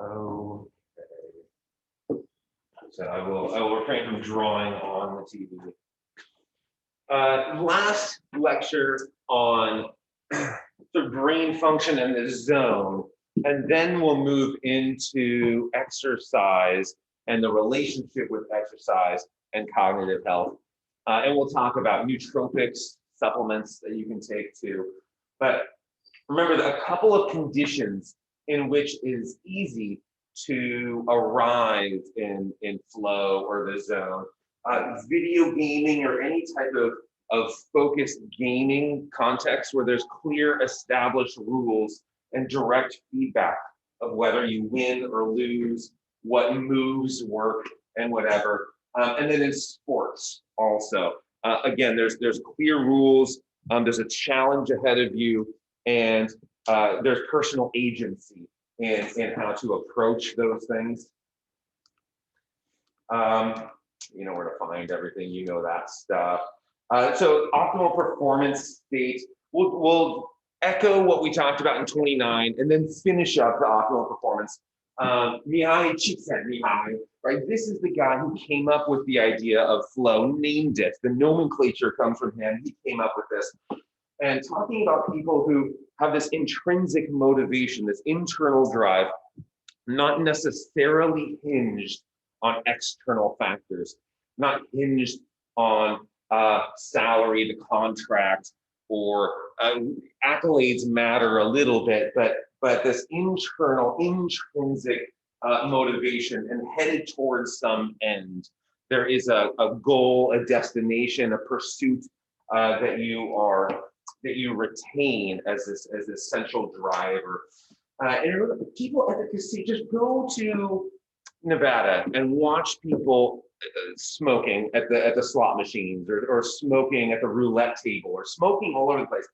Okay. So I will refrain from drawing on the TV. Last lecture on the brain function and the zone, and then we'll move into exercise and the relationship with exercise and cognitive health. And we'll talk about nootropics, supplements that you can take too. But remember that a couple of conditions in which it is easy to arrive in flow or the zone. Video gaming or any type of focused gaming context where there's clear established rules and direct feedback of whether you win or lose, what moves work and whatever. And then in sports also, again, there's clear rules, there's a challenge ahead of you, and there's personal agency in how to approach those things. You know where to find everything, you know that stuff. So optimal performance state, we'll echo what we talked about in 29 and then finish up the optimal performance. Mihai Csikszentmihalyi, right? This is the guy who came up with the idea of flow, named it. The nomenclature comes from him. He came up with this. And talking about people who have this intrinsic motivation, this internal drive, not necessarily hinged on external factors, not hinged on salary, the contract, or accolades matter a little bit, but this internal, intrinsic motivation and headed towards some end. There is a goal, a destination, a pursuit that you retain as this central driver. And remember, people efficacy, just go to Nevada and watch people smoking at the slot machines or smoking at the roulette table or smoking all over the place.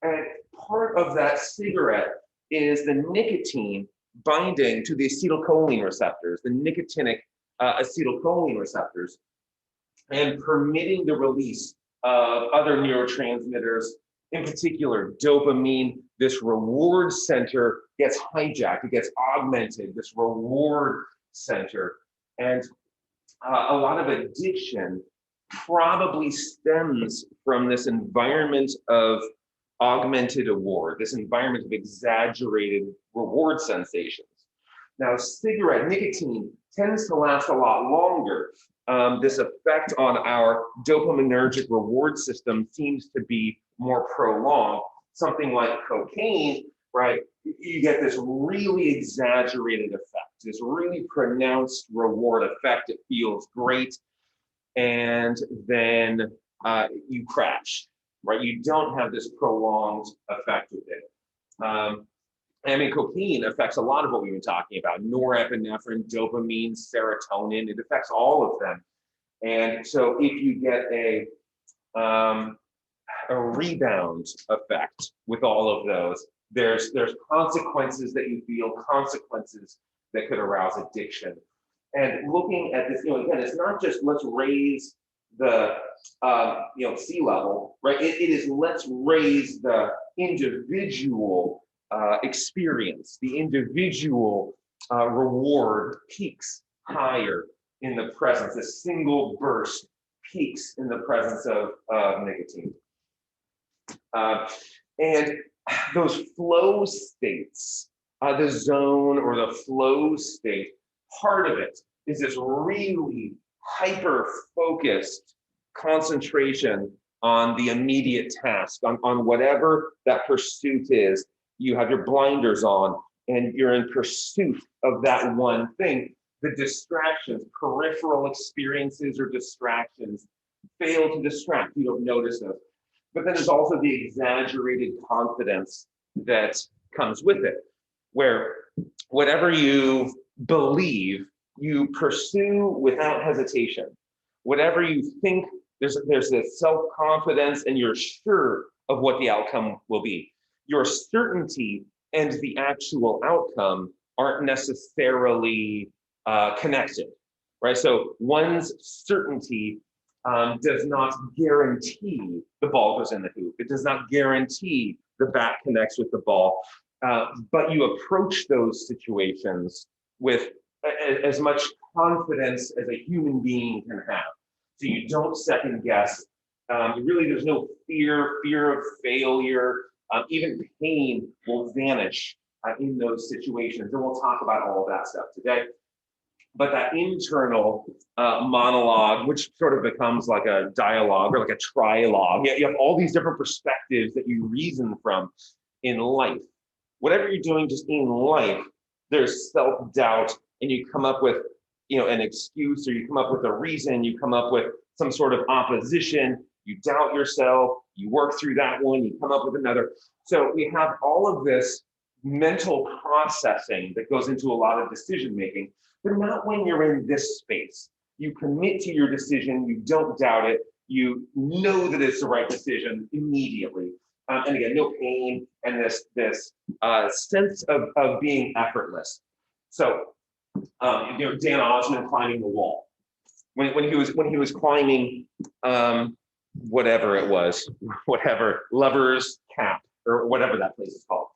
And part of that cigarette is the nicotine binding to the acetylcholine receptors, the nicotinic acetylcholine receptors, and permitting the release of other neurotransmitters, in particular dopamine. This reward center gets hijacked, it gets augmented, this reward center. And a lot of addiction probably stems from this environment of augmented reward, this environment of exaggerated reward sensations. Now, cigarette nicotine tends to last a lot longer. This effect on our dopaminergic reward system seems to be more prolonged. Something like cocaine, right? You get this really exaggerated effect, this really pronounced reward effect. It feels great. And then you crash, right? You don't have this prolonged effect with it. I mean, cocaine affects a lot of what we've been talking about: norepinephrine, dopamine, serotonin. It affects all of them. And so if you get a rebound effect with all of those, there's consequences that you feel, consequences that could arouse addiction. And looking at this, again, it's not just let's raise the sea level, right? It is let's raise the individual experience, the individual reward peaks higher in the presence, a single burst peaks in the presence of nicotine. And those flow states, the zone or the flow state, part of it is this really hyper-focused concentration on the immediate task, on whatever that pursuit is. You have your blinders on and you're in pursuit of that one thing. The distractions, peripheral experiences or distractions fail to distract. You don't notice those. But then there's also the exaggerated confidence that comes with it, where whatever you believe, you pursue without hesitation. Whatever you think, there's this self-confidence and you're sure of what the outcome will be. Your certainty and the actual outcome aren't necessarily connected, right? So one's certainty does not guarantee the ball goes in the hoop. It does not guarantee the bat connects with the ball. but you approach those situations with as much confidence as a human being can have. So you don't second guess. Really, there's no fear of failure. Even pain will vanish in those situations. And we'll talk about all of that stuff today. But that internal monologue, which sort of becomes like a dialogue or like a trialogue, you have all these different perspectives that you reason from in life. Whatever you're doing just in life, there's self-doubt, and you come up with, an excuse, or you come up with a reason, you come up with some sort of opposition, you doubt yourself, you work through that one, you come up with another. So we have all of this mental processing that goes into a lot of decision making, but not when you're in this space. You commit to your decision, you don't doubt it, you know that it's the right decision immediately. And again, no pain and this sense of being effortless. So, Dan Osmond climbing the wall. When he was climbing, whatever it was, Lover's Cap or whatever that place is called.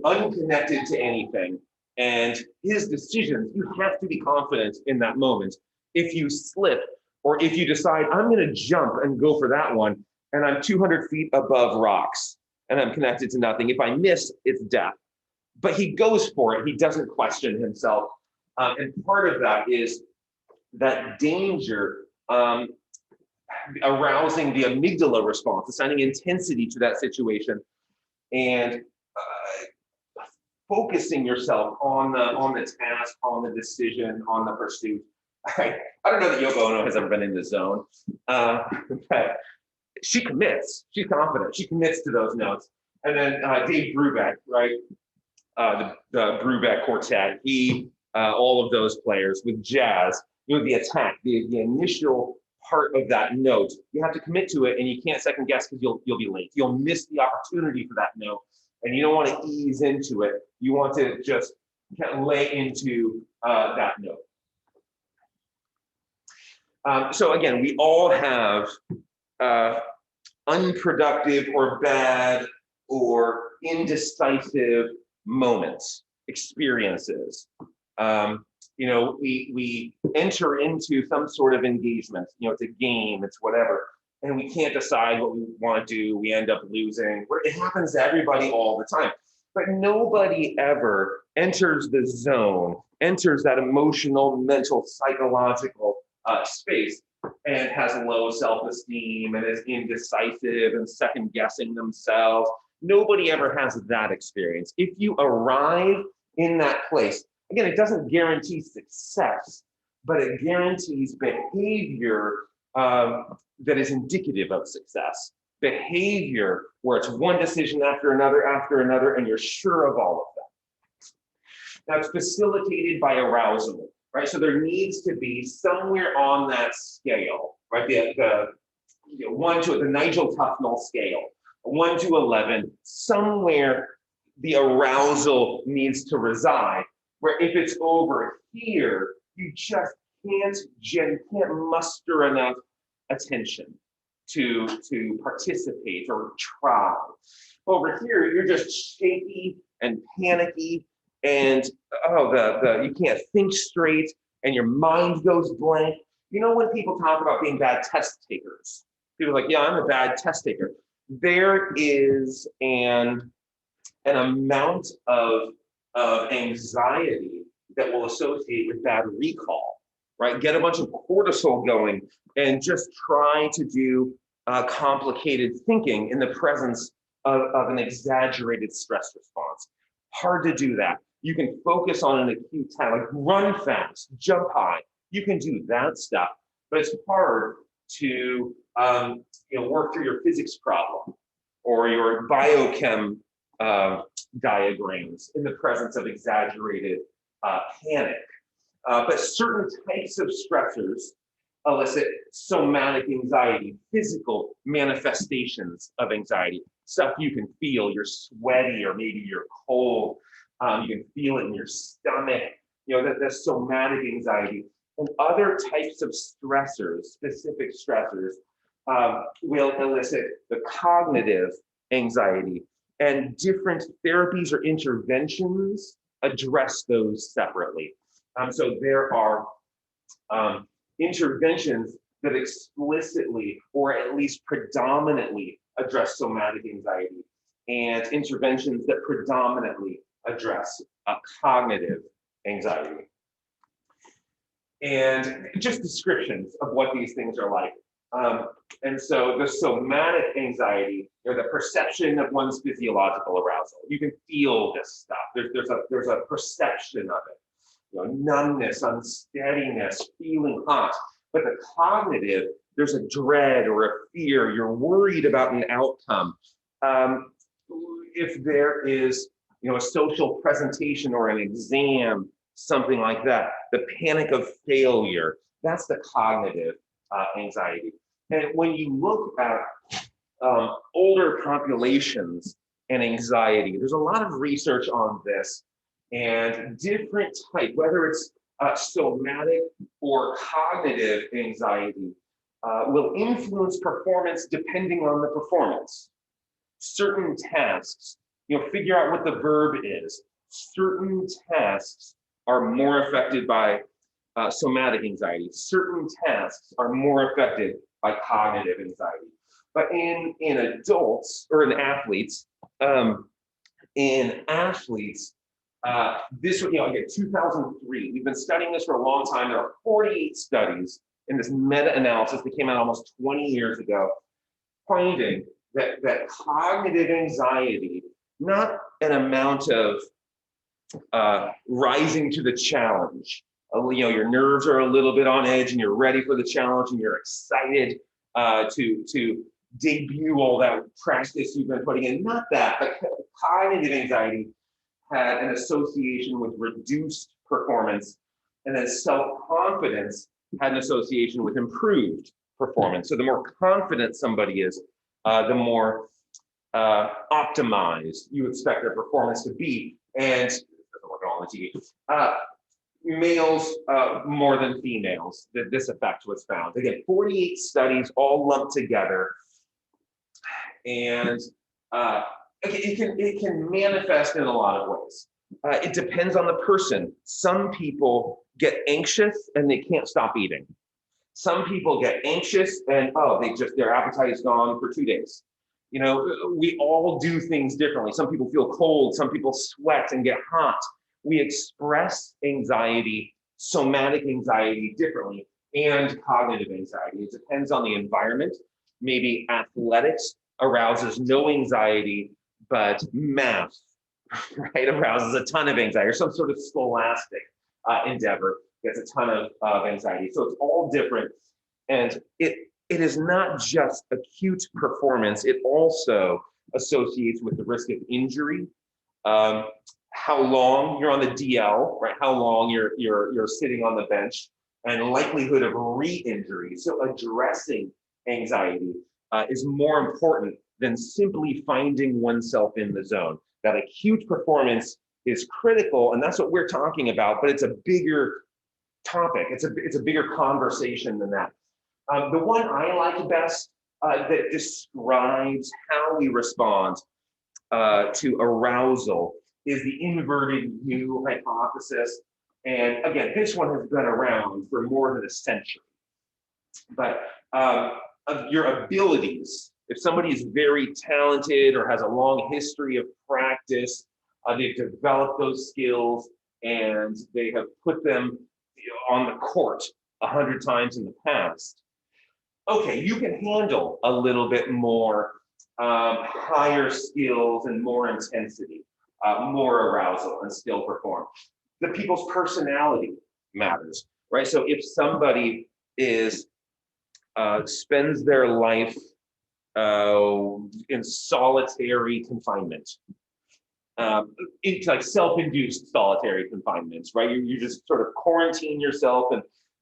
Unconnected to anything, and his decisions, you have to be confident in that moment. If you slip, or if you decide, I'm going to jump and go for that one, and I'm 200 feet above rocks, and I'm connected to nothing. If I miss, it's death. But he goes for it. He doesn't question himself. And part of that is that danger arousing the amygdala response, assigning intensity to that situation, and focusing yourself on the task, on the decision, on the pursuit. I don't know that Yoko Ono has ever been in the zone, but she commits. She's confident. She commits to those notes. And then Dave Brubeck, right? The Brubeck Quartet. He, all of those players with jazz. The attack, the initial part of that note, you have to commit to it, and you can't second guess because you'll be late. You'll miss the opportunity for that note, and you don't want to ease into it. You want to just kind of lay into that note. So again, we all have unproductive or bad or indecisive moments, experiences. We enter into some sort of engagement. It's a game, it's whatever, and we can't decide what we want to do. We end up losing. It happens to everybody all the time, but nobody ever enters the zone, enters that emotional, mental, psychological space, and has low self-esteem and is indecisive and second guessing themselves. Nobody ever has that experience. If you arrive in that place, again, it doesn't guarantee success, but it guarantees behavior that is indicative of success. Behavior where it's one decision after another, and you're sure of all of that. Now, it's facilitated by arousal, right? So there needs to be somewhere on that scale, right? The 1 to the Nigel Tufnell scale, 1 to 11, somewhere the arousal needs to reside. Where if it's over here, you just can't muster enough attention to participate or try. Over here, you're just shaky and panicky, and you can't think straight, and your mind goes blank. When people talk about being bad test takers, people are like, yeah, I'm a bad test taker. There is an amount of anxiety that will associate with bad recall, right? Get a bunch of cortisol going and just try to do complicated thinking in the presence of an exaggerated stress response. Hard to do that. You can focus on an acute time, like run fast, jump high. You can do that stuff, but it's hard to work through your physics problem or your biochem diagrams in the presence of exaggerated panic. But certain types of stressors elicit somatic anxiety, physical manifestations of anxiety, stuff you can feel. You're sweaty, or maybe you're cold. You can feel it in your stomach. That's somatic anxiety. And other types of stressors, specific stressors, will elicit the cognitive anxiety and different therapies or interventions address those separately. So there are interventions that explicitly or at least predominantly address somatic anxiety, and interventions that predominantly address cognitive anxiety. And just descriptions of what these things are like. And so the somatic anxiety, the perception of one's physiological arousal. You can feel this stuff. There's a perception of it. Numbness, unsteadiness, feeling hot. But the cognitive, there's a dread or a fear. You're worried about an outcome. If there is, a social presentation or an exam, something like that, the panic of failure, that's the cognitive anxiety. And when you look at older populations and anxiety, there's a lot of research on this, and different type, whether it's somatic or cognitive anxiety, will influence performance depending on the performance. Certain tasks, figure out what the verb is. Certain tasks are more affected by somatic anxiety. Certain tasks are more affected by cognitive anxiety. But in adults or in athletes, this, again, 2003, we've been studying this for a long time. There are 48 studies in this meta-analysis that came out almost 20 years ago, finding that cognitive anxiety, not an amount of rising to the challenge. Your nerves are a little bit on edge and you're ready for the challenge and you're excited to debut all that practice you've been putting in. Not that, but cognitive anxiety had an association with reduced performance, and then self-confidence had an association with improved performance. So the more confident somebody is, the more optimized you expect their performance to be. And males more than females, that this effect was found. Again, 48 studies all lumped together, and it can manifest in a lot of ways. It depends on the person. Some people get anxious and they can't stop eating. Some people get anxious and their appetite is gone for 2 days. We all do things differently. Some people feel cold, some people sweat and get hot. We express anxiety, somatic anxiety differently, and cognitive anxiety. It depends on the environment. Maybe athletics arouses no anxiety, but math, right, arouses a ton of anxiety, or some sort of scholastic endeavor gets a ton of anxiety. So it's all different. And it is not just acute performance, it also associates with the risk of injury. How long you're on the DL, right? How long you're sitting on the bench, and likelihood of re-injury. So addressing anxiety is more important than simply finding oneself in the zone. That acute performance is critical, and that's what we're talking about, but it's a bigger topic. It's a bigger conversation than that. The one I like best that describes how we respond to arousal is the inverted U hypothesis. And again, this one has been around for more than a century. But of your abilities, if somebody is very talented or has a long history of practice, they've developed those skills and they have put them on the court 100 times in the past. Okay, you can handle a little bit more higher skills and more intensity, more arousal, and still perform. The people's personality matters, right? So if somebody spends their life in solitary confinement, it's like self-induced solitary confinements, right? You just sort of quarantine yourself,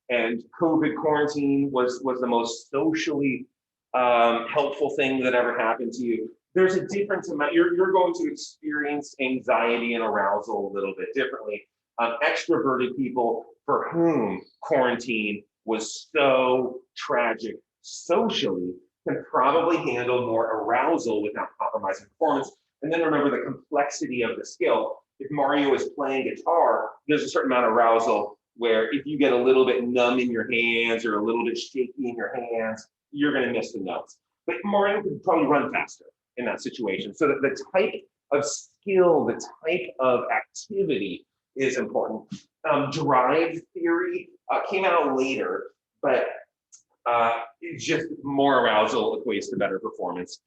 and COVID quarantine was the most socially helpful thing that ever happened to you. There's a difference in you're going to experience anxiety and arousal a little bit differently. Extroverted people for whom quarantine was so tragic socially can probably handle more arousal without compromising performance. And then remember the complexity of the skill. If Mario is playing guitar, there's a certain amount of arousal where if you get a little bit numb in your hands or a little bit shaky in your hands, you're going to miss the notes. But Mario could probably run faster in that situation. So that the type of skill, the type of activity is important. Drive theory came out later, but it's just more arousal equates to better performance.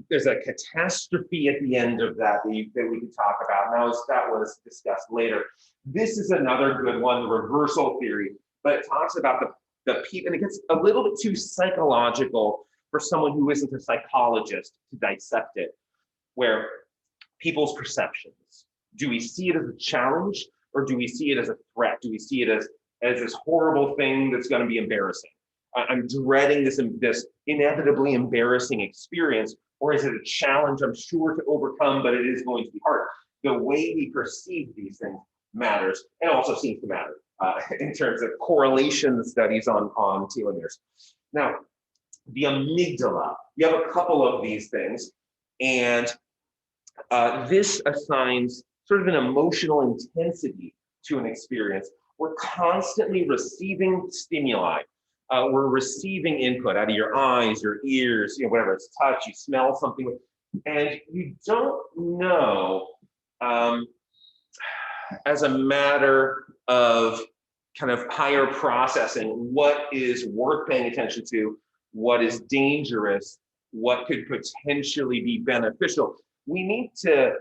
There's a catastrophe at the end of that that we could talk about. Now, that was discussed later. This is another good one, the reversal theory, but it talks about the Peep, and it gets a little bit too psychological for someone who isn't a psychologist to dissect it, where people's perceptions. Do we see it as a challenge, or do we see it as a threat? Do we see it as this horrible thing that's going to be embarrassing? I'm dreading this inevitably embarrassing experience, or is it a challenge I'm sure to overcome, but it is going to be hard? The way we perceive these things matters, and also seems to matter in terms of correlation studies on telomeres. Now, the amygdala, you have a couple of these things, and this assigns sort of an emotional intensity to an experience. We're constantly receiving stimuli. We're receiving input out of your eyes, your ears, whatever, it's touch, you smell something, and you don't know, as a matter of kind of higher processing, what is worth paying attention to, what is dangerous, what could potentially be beneficial. We need to,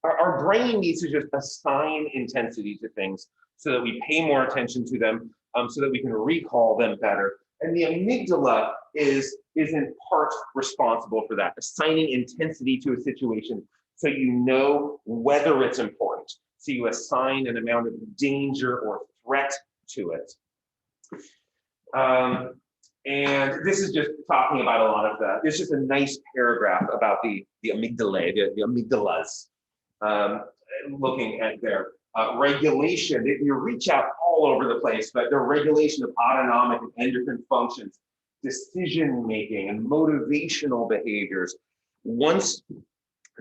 our brain needs to just assign intensity to things so that we pay more attention to them, so that we can recall them better. And the amygdala is in part responsible for that, assigning intensity to a situation so you know whether it's important. So you assign an amount of danger or threat to it. And this is just talking about a lot of that. It's just a nice paragraph about the amygdala, the amygdalas, looking at their regulation. You reach out all over the place, but the regulation of autonomic and endocrine functions, decision-making, and motivational behaviors, once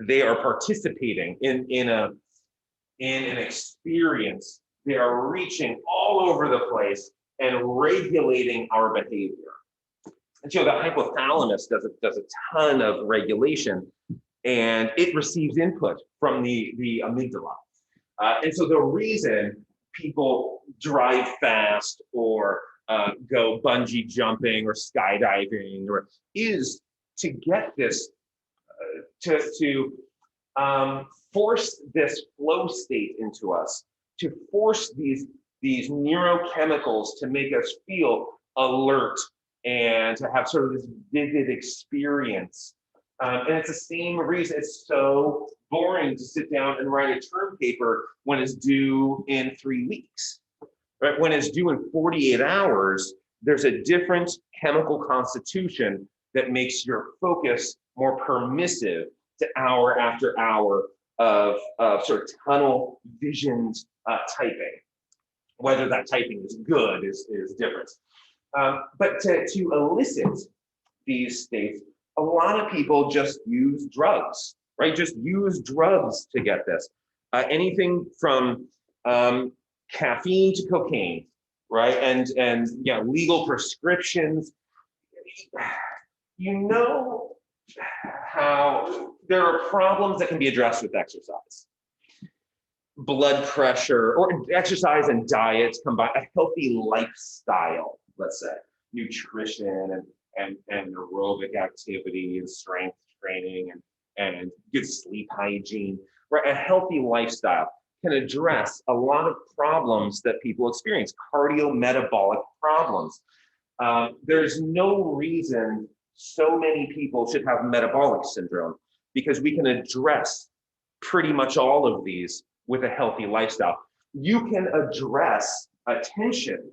they are participating in an experience, they are reaching all over the place and regulating our behavior. And so the hypothalamus does a ton of regulation, and it receives input from the amygdala. And so the reason people drive fast or go bungee jumping or skydiving is to get this, to force this flow state into us, to force these neurochemicals to make us feel alert and to have sort of this vivid experience. And it's the same reason it's so boring to sit down and write a term paper when it's due in 3 weeks. Right? When it's due in 48 hours, there's a different chemical constitution that makes your focus more permissive to hour after hour of sort of tunnel visioned typing. Whether that typing is good is different. But to elicit these states, a lot of people just use drugs, right? Just use drugs to get this. Anything from caffeine to cocaine, right? And yeah, legal prescriptions. You know how there are problems that can be addressed with exercise. Blood pressure, or exercise and diet combined, a healthy lifestyle, let's say, nutrition and aerobic activity and strength training and good sleep hygiene, right? A healthy lifestyle can address a lot of problems that people experience, cardiometabolic problems. There's no reason so many people should have metabolic syndrome, because we can address pretty much all of these with a healthy lifestyle. You can address attention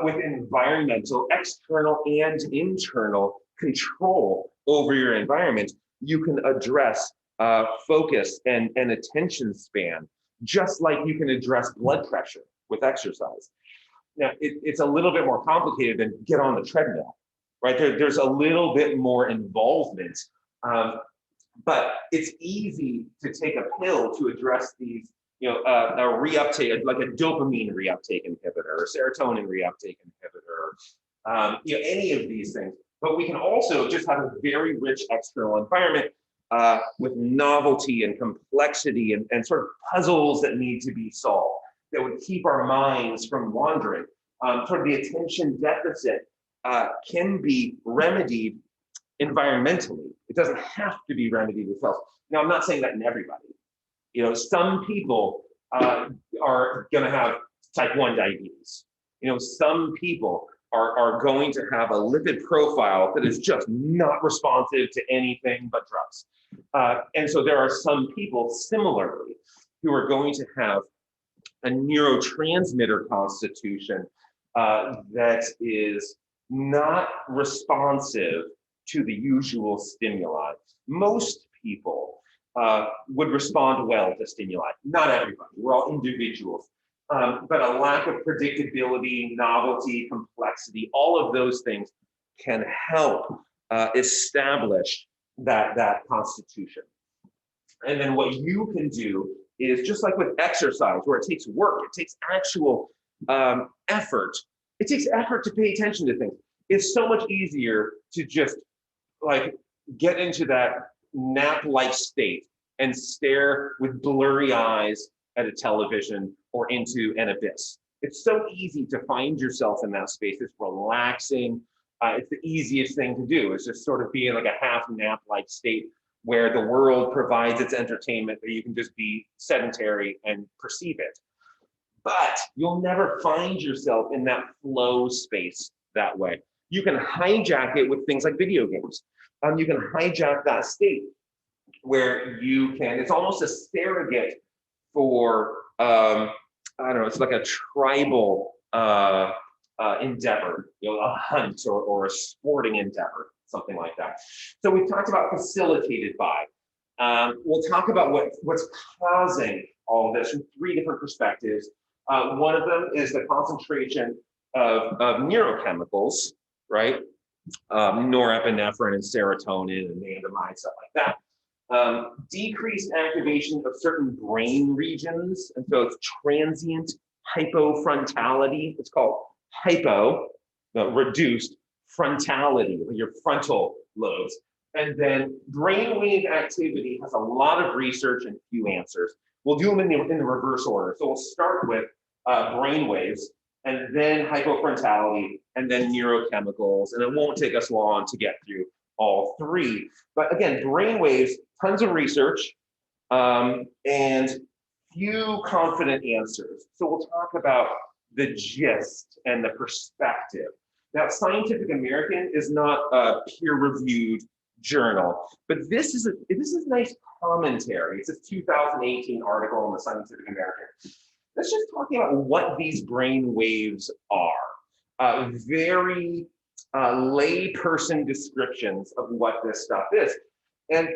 with environmental, external and internal control over your environment. You can address focus and attention span, just like you can address blood pressure with exercise. Now, it's a little bit more complicated than get on the treadmill, right? There's a little bit more involvement. But it's easy to take a pill to address these, a reuptake, like a dopamine reuptake inhibitor, or serotonin reuptake inhibitor, any of these things. But we can also just have a very rich external environment with novelty and complexity and sort of puzzles that need to be solved that would keep our minds from wandering. Sort of the attention deficit can be remedied environmentally. It doesn't have to be remedied itself. Now, I'm not saying that in everybody. Some people are going to have type 1 diabetes. Some people are going to have a lipid profile that is just not responsive to anything but drugs. And so there are some people similarly who are going to have a neurotransmitter constitution that is not responsive to the usual stimuli. Most people would respond well to stimuli. Not everybody, we're all individuals. But a lack of predictability, novelty, complexity, all of those things can help establish that constitution. And then what you can do is just like with exercise, where it takes work, it takes actual effort. It takes effort to pay attention to things. It's so much easier to just like get into that nap-like state and stare with blurry eyes at a television or into an abyss. It's so easy to find yourself in that space. It's relaxing. It's the easiest thing to do. It's just sort of be in like a half nap-like state where the world provides its entertainment, that you can just be sedentary and perceive it. But you'll never find yourself in that flow space that way. You can hijack it with things like video games. You can hijack that state where you can, it's almost a surrogate for, I don't know, it's like a tribal endeavor, a hunt or a sporting endeavor, something like that. So we've talked about facilitated by. We'll talk about what's causing all of this from 3 different perspectives. One of them is the concentration of neurochemicals, right? Norepinephrine and serotonin and anandamide, stuff like that. Decreased activation of certain brain regions, and so it's transient hypofrontality. It's called hypo, reduced frontality, your frontal lobes. And then brainwave activity has a lot of research and few answers. We'll do them in the reverse order. So we'll start with brainwaves, and then hypofrontality, and then neurochemicals. And it won't take us long to get through all 3. But again, brainwaves, tons of research, and few confident answers. So we'll talk about the gist and the perspective. Now, Scientific American is not a peer-reviewed journal, but this is nice commentary. It's a 2018 article in the Scientific American. That's just talking about what these brain waves are. Very layperson descriptions of what this stuff is. And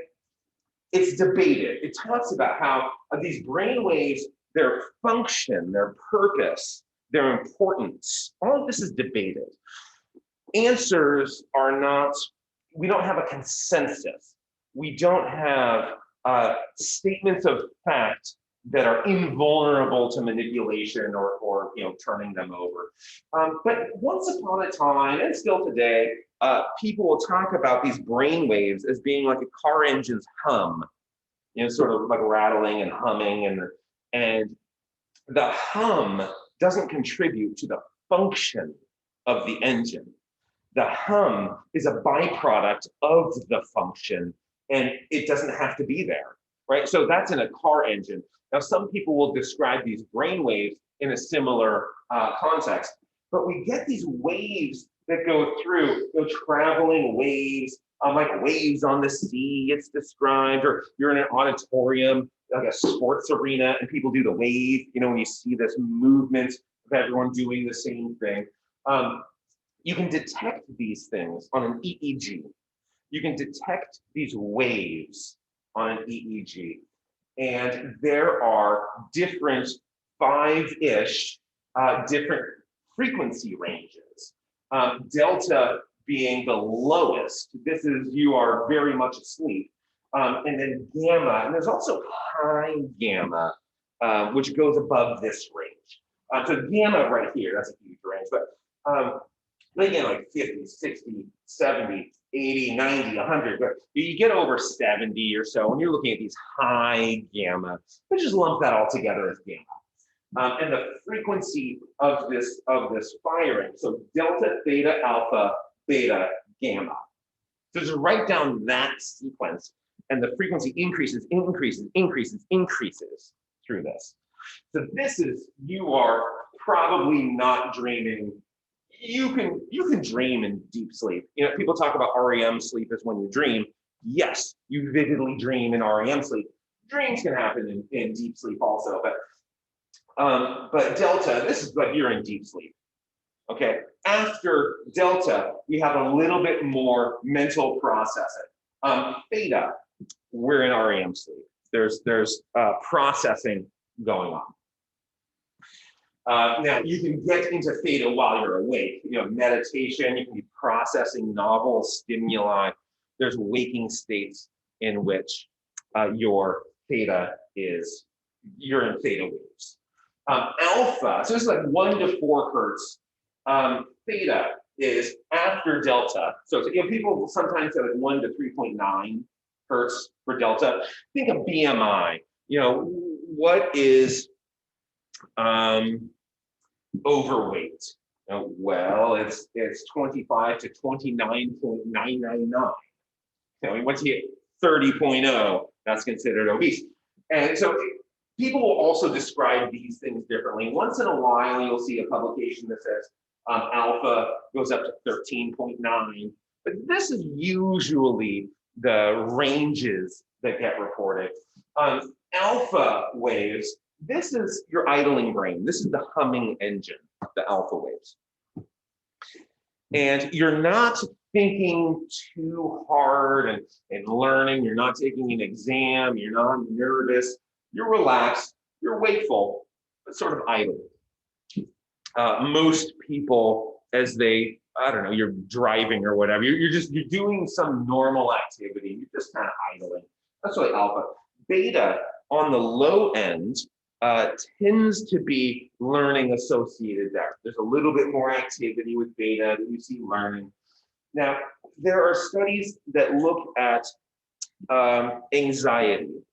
it's debated. It talks about how these brain waves, their function, their purpose, their importance, all of this is debated. Answers are not, we don't have a consensus. We don't have statements of fact that are invulnerable to manipulation or turning them over. But once upon a time, and still today, people will talk about these brain waves as being like a car engine's hum, sort of like rattling and humming, and the hum doesn't contribute to the function of the engine. The hum is a byproduct of the function, and it doesn't have to be there, right? So that's in a car engine. Now, some people will describe these brain waves in a similar context, but we get these waves that go through, traveling waves, like waves on the sea, it's described, or you're in an auditorium, like a sports arena, and people do the wave, when you see this movement of everyone doing the same thing. You can detect these things on an EEG. You can detect these waves on an EEG. And there are different 5-ish different frequency ranges. Delta being the lowest. This is, you are very much asleep. and then gamma, and there's also high gamma, which goes above this range. So gamma right here, that's a huge range, but again, like 50, 60, 70, 80, 90, 100, but you get over 70 or so, and you're looking at these high gamma, we just lump that all together as gamma. And the frequency of this firing, so delta, theta, alpha, beta, gamma. So just write down that sequence, and the frequency increases through this. So this is, you are probably not dreaming. You can dream in deep sleep. You know, people talk about REM sleep as when you dream. Yes, you vividly dream in REM sleep. Dreams can happen in deep sleep also, but delta, this is like you're in deep sleep. Okay, after delta, we have a little bit more mental processing. Theta, we're in REM sleep. There's processing going on. Now you can get into theta while you're awake. You know, meditation. You can be processing novel stimuli. There's waking states in which your theta is, you're in theta waves. Alpha, so this is like 1 to 4 hertz. Theta is after delta. So you know, people sometimes say like 1 to 3.9 hertz for delta. Think of BMI. You know, what is overweight? You know, well, it's 25 to 29.999. You know, once you hit 30.0, that's considered obese. And so people will also describe these things differently. Once in a while, you'll see a publication that says alpha goes up to 13.9, but this is usually the ranges that get reported. Alpha waves, this is your idling brain. This is the humming engine, the alpha waves. And you're not thinking too hard and learning. You're not taking an exam. You're not nervous. You're relaxed. You're wakeful, but sort of idle. Most people, as they, I don't know, you're driving or whatever, you're doing some normal activity. You're just kind of idling. That's really alpha. Beta on the low end tends to be learning associated there. There's a little bit more activity with beta that you see learning. Now, there are studies that look at anxiety,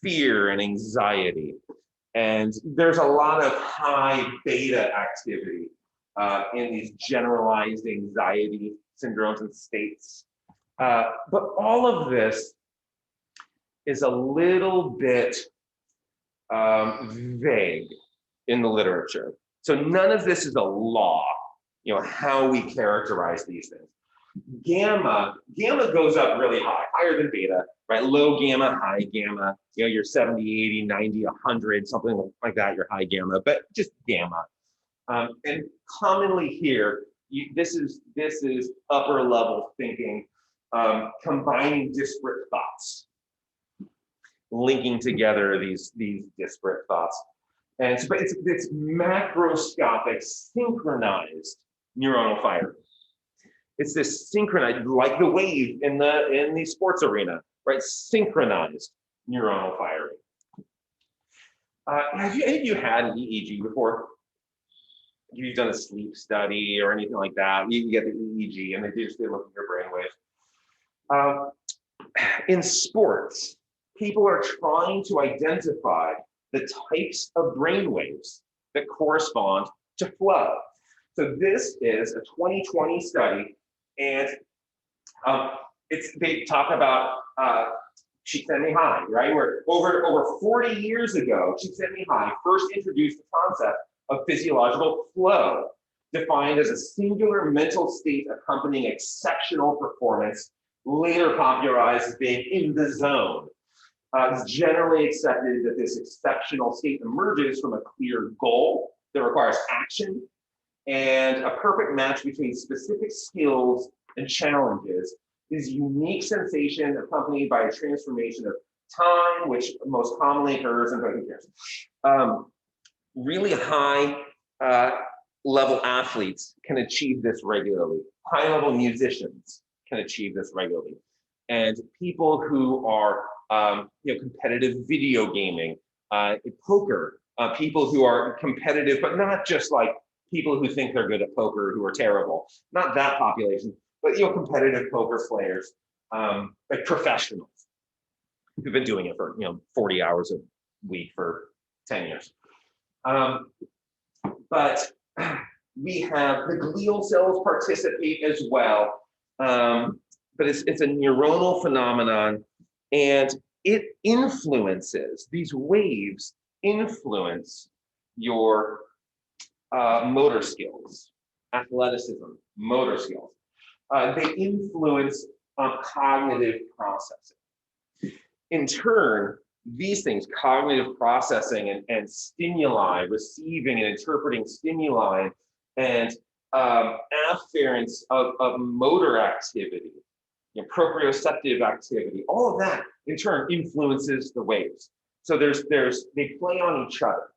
fear and anxiety. And there's a lot of high beta activity in these generalized anxiety syndromes and states. But all of this is a little bit vague in the literature. So none of this is a law, you know, how we characterize these things. Gamma goes up really high, higher than beta, right? Low gamma, high gamma, you know, you're 70, 80, 90, 100, something like that, your high gamma, but just gamma. And commonly here, this is upper level thinking, combining disparate thoughts, linking together these disparate thoughts. And so, but it's macroscopic, synchronized neuronal firing. It's this synchronized, like the wave in the sports arena, right? Synchronized neuronal firing. Have you had an EEG before? You've done a sleep study or anything like that? You get the EEG, and they look at your brainwaves. In sports, people are trying to identify the types of brainwaves that correspond to flow. So this is a 2020 study, and they talk about Csikszentmihalyi, right? Where over 40 years ago, Csikszentmihalyi first introduced the concept of physiological flow, defined as a singular mental state accompanying exceptional performance, later popularized as being in the zone. It's generally accepted that this exceptional state emerges from a clear goal that requires action and a perfect match between specific skills and challenges. Is unique sensation accompanied by a transformation of time, which most commonly occurs in coherence. Really high level athletes can achieve this regularly. High level musicians can achieve this regularly. and people who are competitive video gaming, poker, people who are competitive, but not just like people who think they're good at poker who are terrible, not that population, but competitive poker players, like professionals who've been doing it for 40 hours a week for 10 years. But we have the glial cells participate as well, but it's a neuronal phenomenon, and it influences, these waves influence your motor skills, athleticism, motor skills. They influence cognitive processing. In turn, these things, cognitive processing and stimuli, receiving and interpreting stimuli, and afference of motor activity, proprioceptive activity, all of that in turn influences the waves. So they play on each other.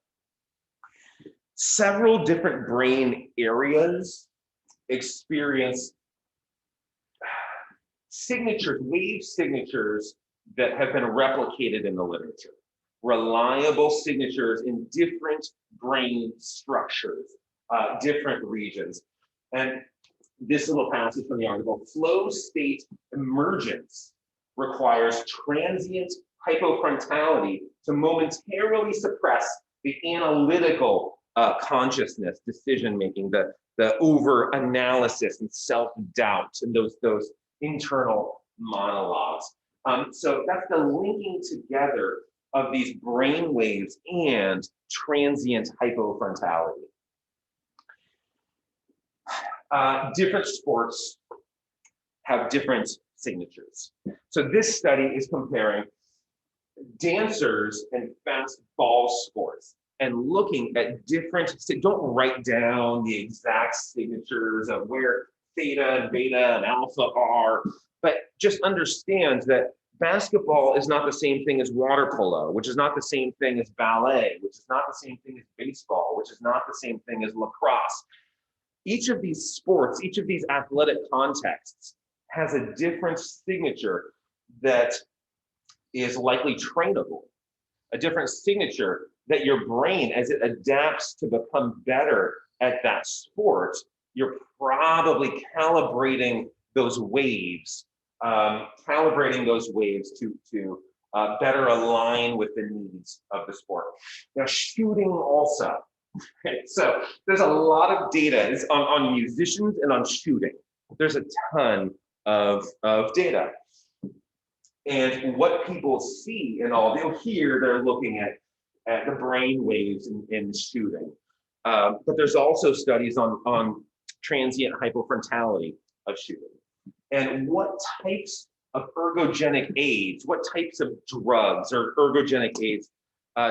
Several different brain areas experience signatures, wave signatures that have been replicated in the literature. Reliable signatures in different brain structures, different regions. And this little passage from the article, flow state emergence requires transient hypofrontality to momentarily suppress the analytical consciousness, decision-making, the over-analysis and self-doubt, and those internal monologues. So that's the linking together of these brain waves and transient hypofrontality. Different sports have different signatures. So this study is comparing dancers and fastball sports and looking at different, don't write down the exact signatures of where theta and beta and alpha are, but just understand that basketball is not the same thing as water polo, which is not the same thing as ballet, which is not the same thing as baseball, which is not the same thing as lacrosse. Each of these sports, each of these athletic contexts has a different signature that is likely trainable, a different signature that your brain, as it adapts to become better at that sport, you're probably calibrating those waves, to better align with the needs of the sport. Now, shooting also. Okay, so there's a lot of data on musicians and on shooting. There's a ton of data. And what people see in all, they're looking at the brain waves in shooting. But there's also studies on transient hypofrontality of shooting. And what types of ergogenic aids, what types of drugs or ergogenic aids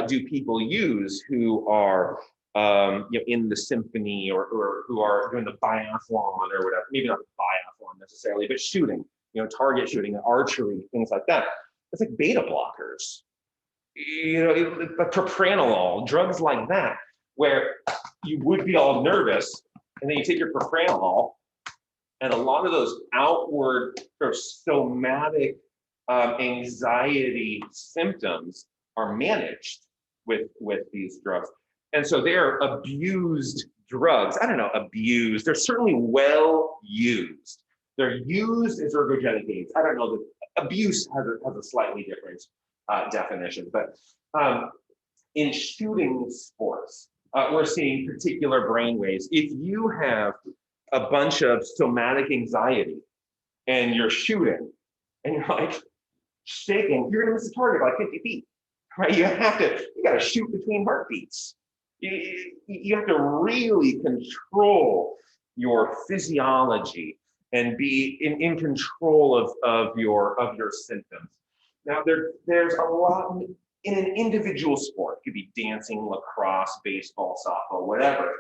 do people use who are in the symphony or who are doing the biathlon or whatever, maybe not the biathlon necessarily, but shooting, target shooting, archery, things like that. It's like beta blockers, propranolol, drugs like that, where you would be all nervous and then you take your propranolol, and a lot of those outward sort of somatic anxiety symptoms are managed with these drugs. And so they're abused drugs. I don't know, abused. They're certainly well used. They're used as ergogenic aids. I don't know, that abuse has a slightly different definition. But in shooting sports, we're seeing particular brain waves. If you have a bunch of somatic anxiety and you're shooting and you're like shaking, you're gonna miss the target by 50 feet, right? You gotta shoot between heartbeats. You have to really control your physiology and be in control of your symptoms. Now there's a lot in an individual sport. It could be dancing, lacrosse, baseball, softball, whatever.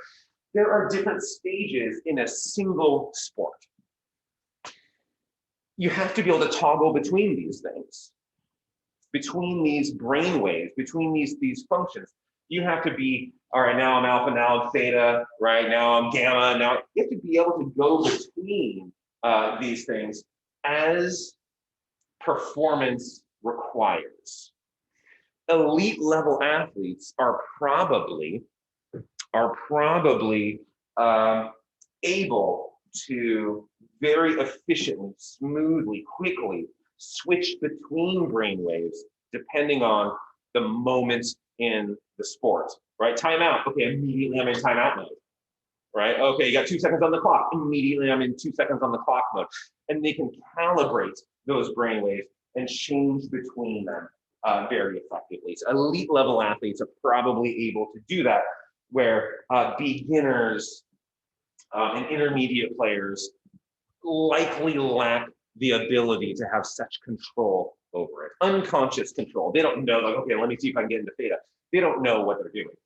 There are different stages in a single sport. You have to be able to toggle between these things, between these brain waves, between these functions. You have to be, all right, now I'm alpha, now I'm theta, right? Now I'm gamma. Now you have to be able to go between these things as performance requires. Elite level athletes are probably able to very efficiently, smoothly, quickly switch between brainwaves depending on the moment in the sport, right? Timeout, okay, immediately I'm in timeout mode, right? Okay, you got 2 seconds on the clock, immediately I'm in 2 seconds on the clock mode. And they can calibrate those brainwaves and change between them very effectively. So elite level athletes are probably able to do that, where beginners and intermediate players likely lack the ability to have such control over it. Unconscious control. They don't know, like, okay, let me see if I can get into theta. They don't know what they're doing.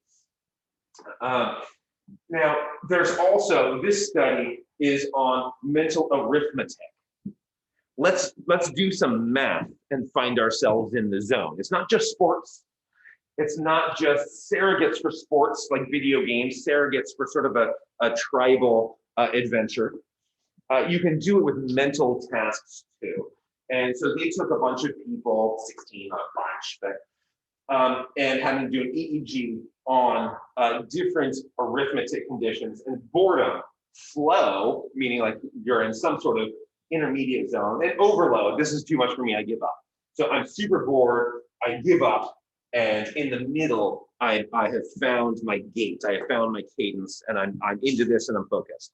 Now, there's also, this study is on mental arithmetic. Let's do some math and find ourselves in the zone. It's not just sports. It's not just surrogates for sports like video games, surrogates for sort of a tribal adventure. You can do it with mental tasks too. And so they took a bunch of people, 16 on a bunch, but, and had them do an EEG on different arithmetic conditions, and boredom, flow, meaning like you're in some sort of intermediate zone, and overload, this is too much for me, I give up. So I'm super bored, I give up, and in the middle, I have found my gait, I have found my cadence, and I'm into this and I'm focused.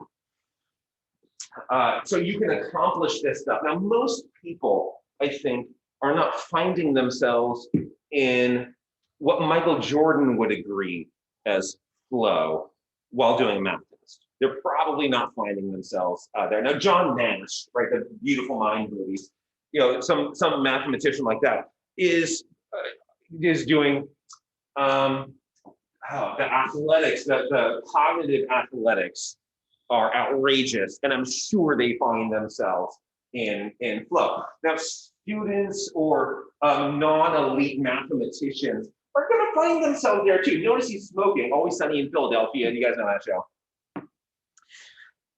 So you can accomplish this stuff. Now, most people, I think, are not finding themselves in what Michael Jordan would agree as flow while doing a math test. They're probably not finding themselves there. Now, John Nash, right, the Beautiful Mind movies, you know, some mathematician like that is doing the athletics, the cognitive athletics are outrageous, and I'm sure they find themselves in flow. Now, students or non-elite mathematicians are going to find themselves there too. Notice he's smoking. Always Sunny in Philadelphia. You guys know that show.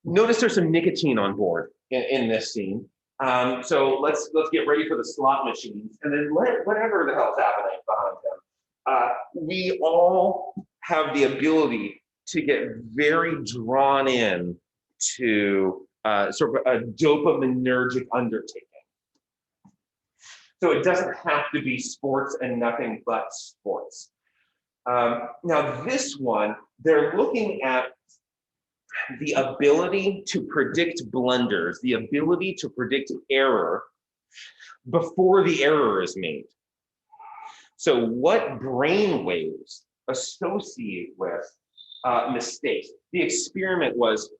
Notice there's some nicotine on board in this scene. So let's get ready for the slot machines, and then whatever the hell's happening behind them. We all have the ability to get very drawn in to sort of a dopaminergic undertaking. So it doesn't have to be sports and nothing but sports. Now this one, they're looking at the ability to predict blunders, the ability to predict error before the error is made. So what brain waves associate with mistakes? The experiment was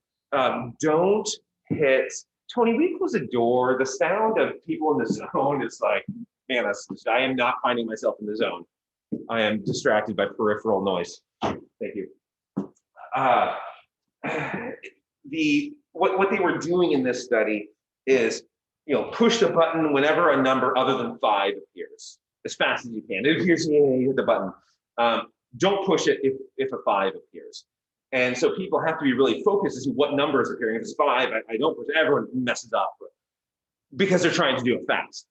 don't hit, Tony, we close the door. The sound of people in the zone is like, man, I am not finding myself in the zone. I am distracted by peripheral noise. Thank you. What they were doing in this study is, you know, push the button whenever a number other than 5 appears, as fast as you can. It appears, you hit the button. Don't push it if a 5 appears. And so people have to be really focused as to what number is appearing. If it's 5, I don't push it. Everyone messes up because they're trying to do it fast.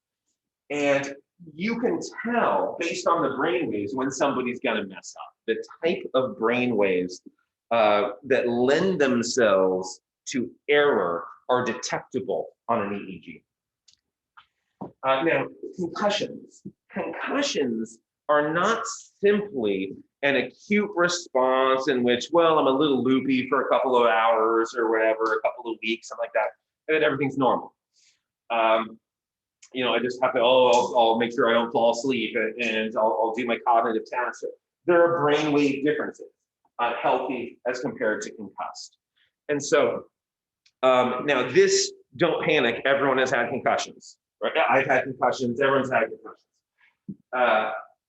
And you can tell based on the brainwaves when somebody's going to mess up. The type of brainwaves that lend themselves to error are detectable on an EEG. Now, concussions. Concussions are not simply an acute response in which, well, I'm a little loopy for a couple of hours or whatever, a couple of weeks, something like that, and then everything's normal. You know, I just have to, I'll make sure I don't fall asleep and I'll do my cognitive tasks. There are brainwave differences, healthy as compared to concussed. And so now this, don't panic, everyone has had concussions, right? I've had concussions, everyone's had concussions.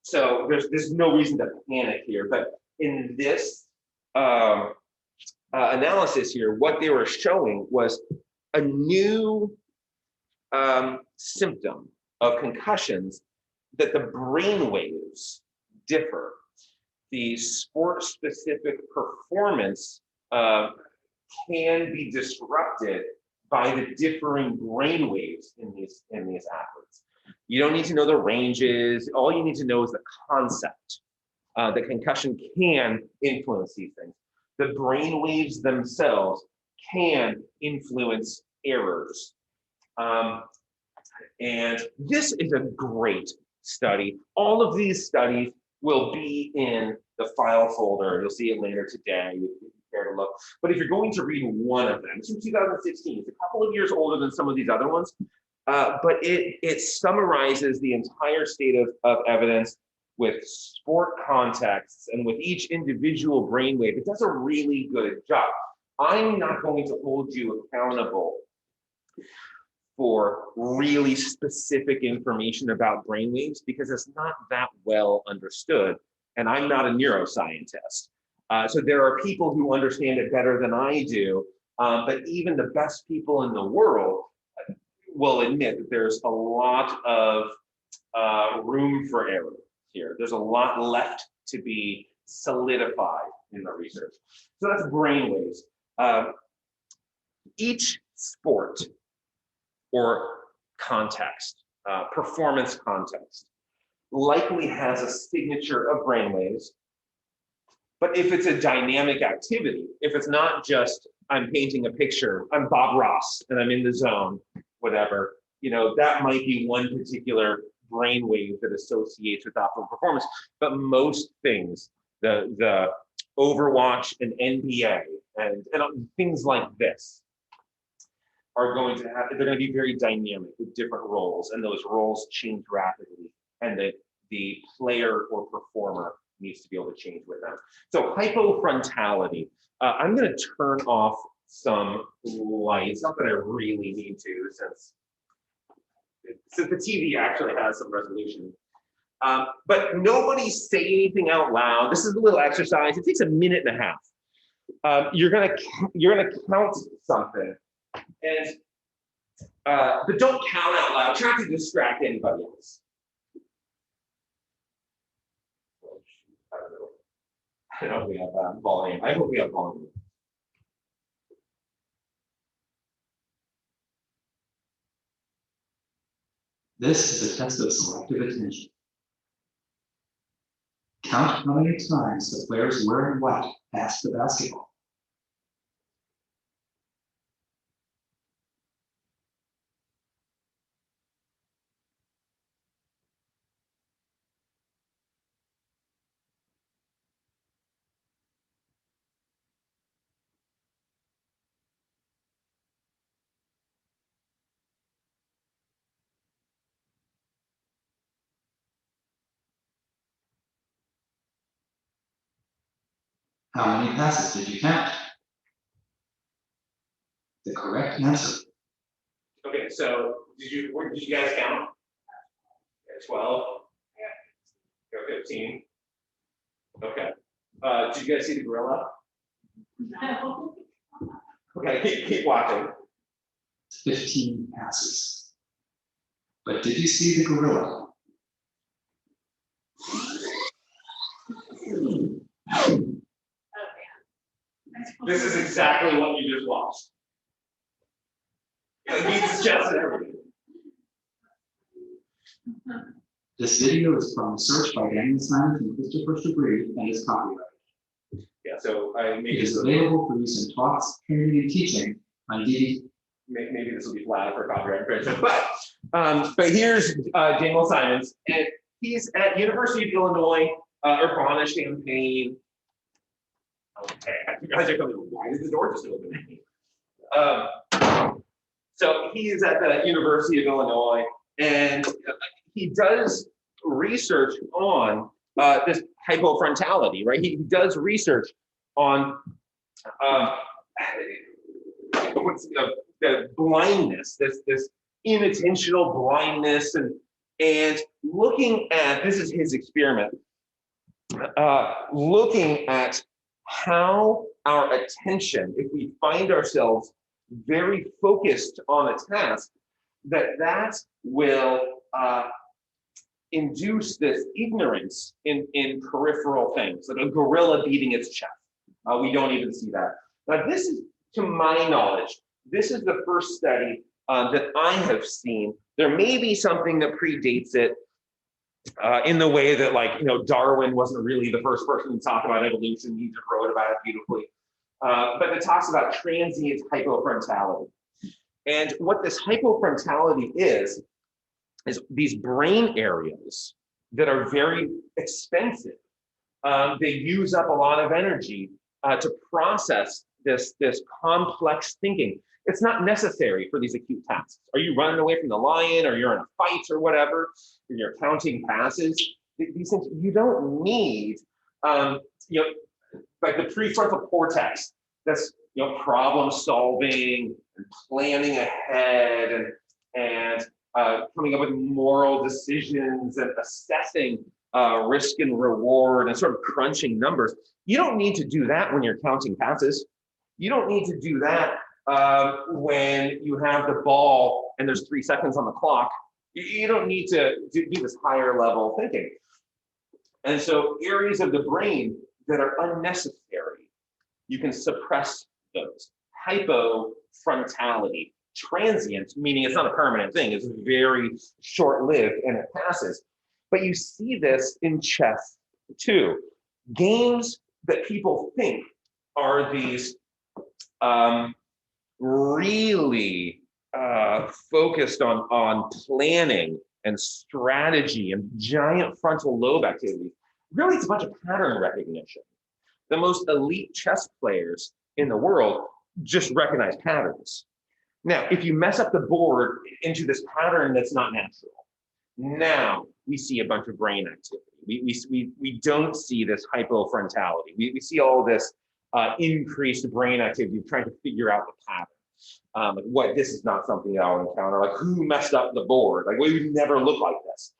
So there's no reason to panic here, but in this analysis here, what they were showing was a new symptom of concussions, that the brain waves differ. The sport-specific performance can be disrupted by the differing brain waves in these athletes. You don't need to know the ranges. All you need to know is the concept. The concussion can influence these things. The brain waves themselves can influence errors. And this is a great study. All of these studies will be in the file folder. You'll see it later today if you care to look. But if you're going to read one of them, it's from 2016. It's a couple of years older than some of these other ones. But it summarizes the entire state of evidence with sport contexts and with each individual brainwave. It does a really good job. I'm not going to hold you accountable for really specific information about brainwaves because it's not that well understood, and I'm not a neuroscientist. So there are people who understand it better than I do, but even the best people in the world will admit that there's a lot of room for error here. There's a lot left to be solidified in the research. So that's brainwaves. Each sport or context, performance context, likely has a signature of brainwaves. But if it's a dynamic activity, if it's not just I'm painting a picture, I'm Bob Ross and I'm in the zone, whatever, that might be one particular brainwave that associates with optimal performance. But most things, the Overwatch and NBA and things like this, are going to have, they're going to be very dynamic with different roles, and those roles change rapidly, and the player or performer needs to be able to change with them. So hypofrontality, I'm going to turn off some lights, not that I really need to, since the TV actually has some resolution. But nobody say anything out loud. This is a little exercise. It takes a minute and a half. You're gonna count something. And but don't count out loud. Try not to distract anybody else. I don't know if we have volume. I hope we have volume. This is a test of selective attention. Count how many times the players wearing white pass the basketball. How many passes did you count? The correct answer. Okay, so did you guys count? 12. Yeah. 15. Okay. Did you guys see the gorilla? No. Okay, keep watching. 15 passes. But did you see the gorilla? This is exactly what you just watched. It beats his chest and everything. This video is from Search by Daniel Simon and Christopher Shabri and is copyrighted. Yeah, so I made It is available for use in talks, training, and teaching on DVD. Maybe this will be flat for copyright infringement, but here's Daniel Simons, and he's at University of Illinois, Urbana-Champaign. Okay, you guys are coming. Why is the door just open? So he is at the University of Illinois, and he does research on this hypofrontality, right? He does research on what's the blindness, this inattentional blindness, and looking at, this is his experiment, looking at how our attention, if we find ourselves very focused on a task, that will induce this ignorance in peripheral things, like a gorilla beating its chest. We don't even see that. Now, this is, to my knowledge, this is the first study that I have seen There may be something that predates it in the way that, like, Darwin wasn't really the first person to talk about evolution. He just wrote about it beautifully. But it talks about transient hypofrontality. And what this hypofrontality is these brain areas that are very expensive. They use up a lot of energy to process this complex thinking. It's not necessary for these acute tasks. Are you running away from the lion, or you're in a fight or whatever, and you're counting passes? These things, you don't need, like the prefrontal cortex, that's problem solving and planning ahead and coming up with moral decisions and assessing risk and reward and sort of crunching numbers. You don't need to do that when you're counting passes. You don't need to do that when you have the ball and there's 3 seconds on the clock. You don't need to do this higher level thinking. And so areas of the brain that are unnecessary, you can suppress those. Hypofrontality, transient, meaning it's not a permanent thing, it's very short-lived and it passes. But you see this in chess too. Games that people think are these really focused on planning and strategy and giant frontal lobe activity. Really, it's a bunch of pattern recognition. The most elite chess players in the world just recognize patterns. Now, if you mess up the board into this pattern that's not natural, now we see a bunch of brain activity. We don't see this hypofrontality. We see all this increased brain activity of trying to figure out the pattern. Like, this is not something that I'll encounter. Like, who messed up the board? Like, we would never look like this.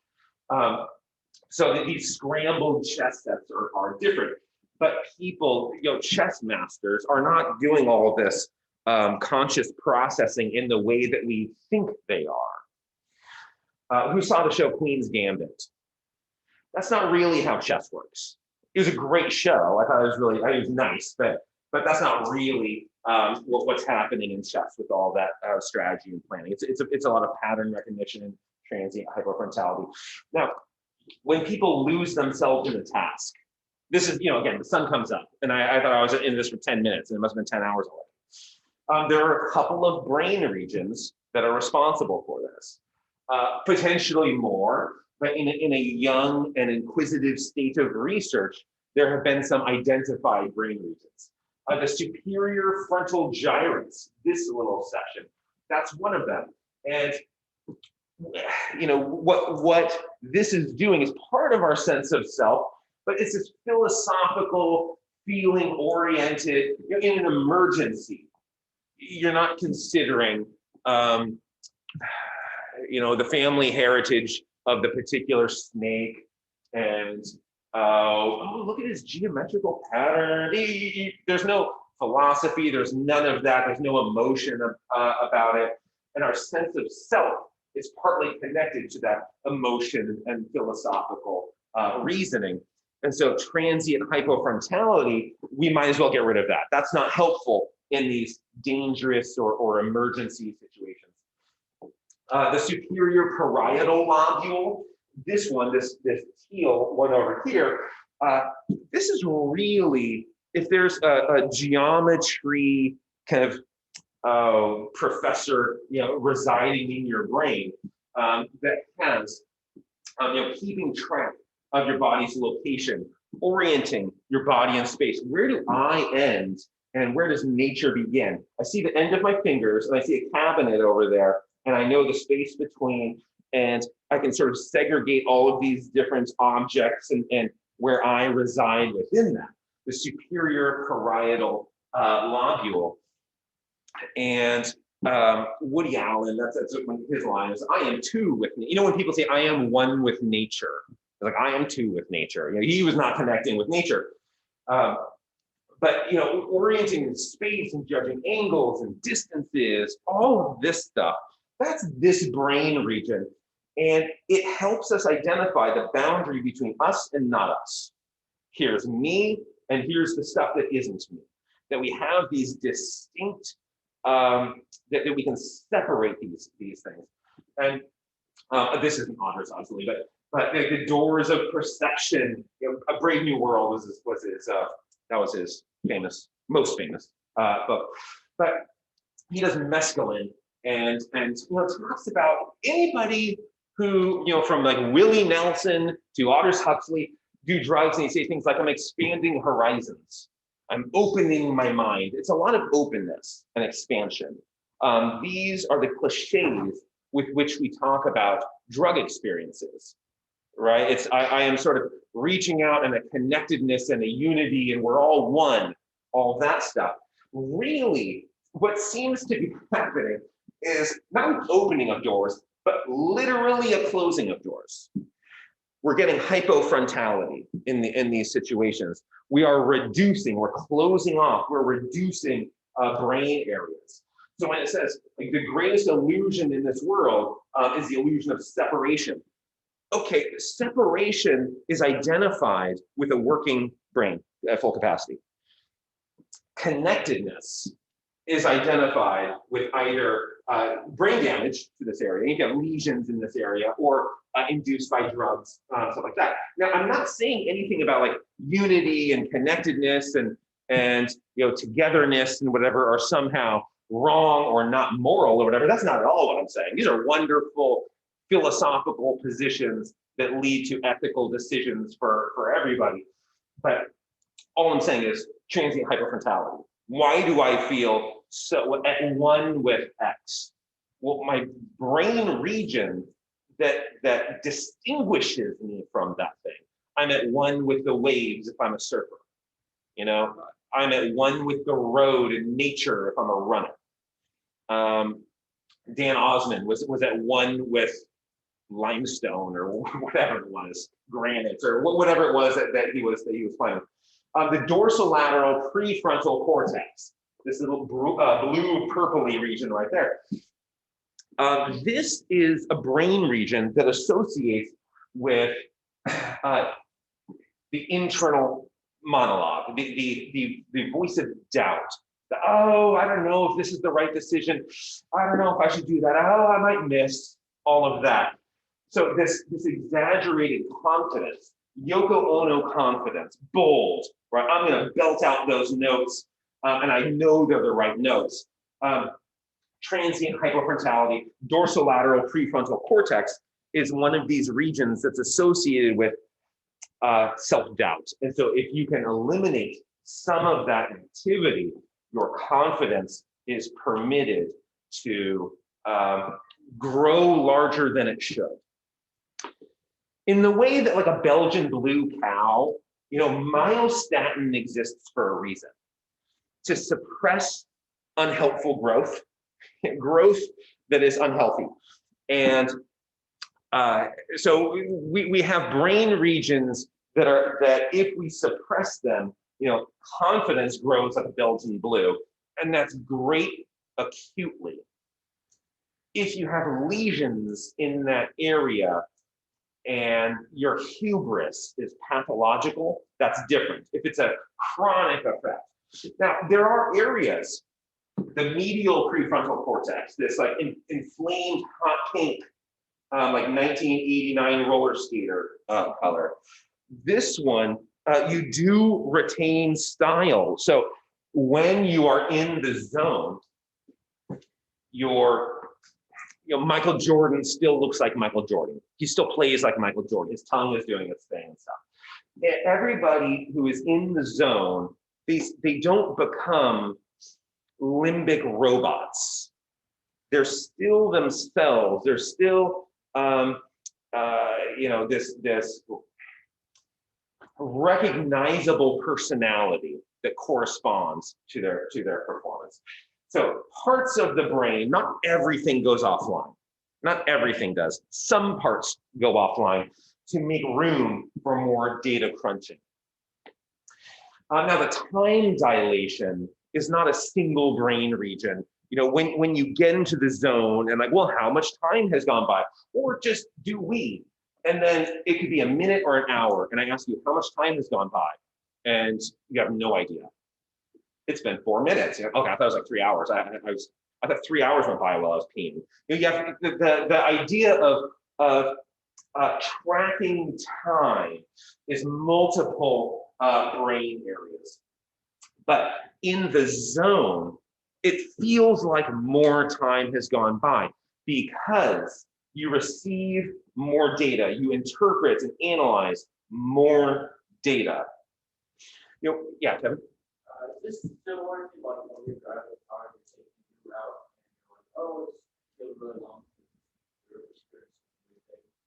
So these scrambled chess sets are different. But people, chess masters are not doing all this conscious processing in the way that we think they are. Who saw the show Queen's Gambit? That's not really how chess works. It was a great show. I thought it was nice, but that's not really what's happening in chess with all that strategy and planning. It's a lot of pattern recognition and transient hypofrontality. Now, when people lose themselves in a task, this is, again, the sun comes up, and I thought I was in this for 10 minutes, and it must have been 10 hours away. There are a couple of brain regions that are responsible for this, potentially more, but in a young and inquisitive state of research, there have been some identified brain regions. The superior frontal gyrus, this little section, that's one of them. And what this is doing is part of our sense of self, but it's this philosophical, feeling-oriented, in an emergency. You're not considering, the family heritage of the particular snake and, look at his geometrical pattern. There's no philosophy, there's none of that, there's no emotion about it. And our sense of self is partly connected to that emotion and philosophical reasoning. And so transient hypofrontality, we might as well get rid of that. That's not helpful in these dangerous or emergency situations. The superior parietal lobule, this teal one over here, this is really, if there's a geometry kind of professor, residing in your brain that has, keeping track of your body's location, orienting your body in space. Where do I end and where does nature begin? I see the end of my fingers and I see a cabinet over there and I know the space between, and I can sort of segregate all of these different objects and where I reside within that, the superior parietal lobule. And Woody Allen, that's when his line is, I am two with, when people say I am one with nature, like I am two with nature. He was not connecting with nature. But orienting in space and judging angles and distances, all of this stuff, that's this brain region. And it helps us identify the boundary between us and not us. Here's me, and here's the stuff that isn't me. That we have these distinct, that we can separate these things. And This isn't honors, obviously, but the doors of perception. A Brave New World was his most famous book. But he does mescaline and talks about anybody who, from like Willie Nelson to Aldous Huxley, do drugs, and he say things like, I'm expanding horizons. I'm opening my mind. It's a lot of openness and expansion. These are the cliches with which we talk about drug experiences, right? I am sort of reaching out and a connectedness and a unity, and we're all one, all that stuff. Really, what seems to be happening is not an opening of doors, but literally a closing of doors. We're getting hypofrontality in these situations. We are reducing, we're closing off, we're reducing brain areas. So when it says like, the greatest illusion in this world is the illusion of separation. Okay, separation is identified with a working brain at full capacity. Connectedness is identified with either brain damage to this area, you get lesions in this area, or induced by drugs, stuff like that. Now, I'm not saying anything about like unity and connectedness and togetherness and whatever are somehow wrong or not moral or whatever. That's not at all what I'm saying. These are wonderful philosophical positions that lead to ethical decisions for everybody. But all I'm saying is transient hypofrontality. Why do I feel so at one with X? Well, my brain region that distinguishes me from that thing. I'm at one with the waves if I'm a surfer. I'm at one with the road and nature if I'm a runner. Dan Osmond was at one with limestone or whatever it was, granite or whatever it was that he was playing. The dorsolateral prefrontal cortex, this little blue purpley region right there. This is a brain region that associates with the internal monologue, the voice of doubt. Oh, I don't know if this is the right decision. I don't know if I should do that. Oh, I might miss all of that. So this exaggerated confidence, Yoko Ono confidence, bold, right? I'm going to belt out those notes, and I know they're the right notes. Transient hypofrontality, dorsolateral prefrontal cortex is one of these regions that's associated with self-doubt. And so if you can eliminate some of that activity, your confidence is permitted to grow larger than it should. In the way that like a Belgian blue cow, myostatin exists for a reason, to suppress unhelpful growth that is unhealthy. And so we have brain regions that if we suppress them, confidence grows like a Belgian blue, and that's great acutely. If you have lesions in that area and your hubris is pathological, that's different. If it's a chronic effect. Now, there are areas, the medial prefrontal cortex, this like inflamed hot pink, like 1989 roller skater color. This one, you do retain style. So when you are in the zone, Michael Jordan still looks like Michael Jordan. He still plays like Michael Jordan. His tongue is doing its thing and stuff. Everybody who is in the zone, they don't become limbic robots. They're still themselves. They're still, this recognizable personality that corresponds to their performance. So parts of the brain, not everything goes offline. Not everything does. Some parts go offline to make room for more data crunching. Now the time dilation is not a single brain region. When you get into the zone and like, well, how much time has gone by? Or just do we? And then it could be a minute or an hour. And I ask you, how much time has gone by? And you have no idea. It's been 4 minutes. Okay, I thought it was like 3 hours. I thought 3 hours went by while I was peeing. You have the idea of of tracking time is multiple brain areas. But in the zone, it feels like more time has gone by because you receive more data, you interpret and analyze more data. Yeah, Kevin? This is similar to like when you're driving a car and you're taking a route and you're like, oh, it's feels really long.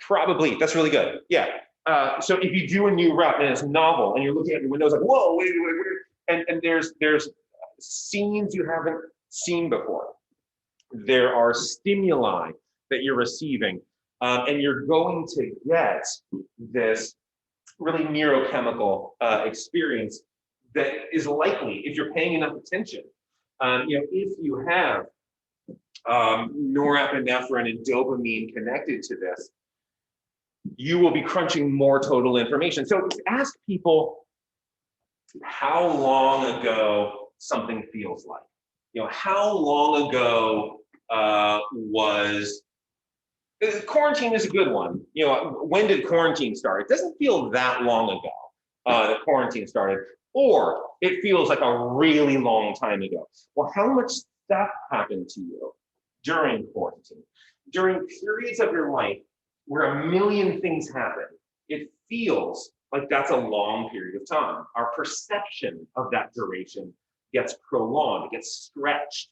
Probably, that's really good. Yeah. So if you do a new route and it's novel and you're looking at your windows like, whoa, wait, and there's scenes you haven't seen before. There are stimuli that you're receiving, and you're going to get this really neurochemical experience that is likely, if you're paying enough attention, if you have norepinephrine and dopamine connected to this, you will be crunching more total information. So ask people how long ago something feels like. How long ago was quarantine is a good one. When did quarantine start? It doesn't feel that long ago that quarantine started, or it feels like a really long time ago. Well, how much stuff happened to you during quarantine? During periods of your life where a million things happen, it feels like that's a long period of time. Our perception of that duration gets prolonged, it gets stretched.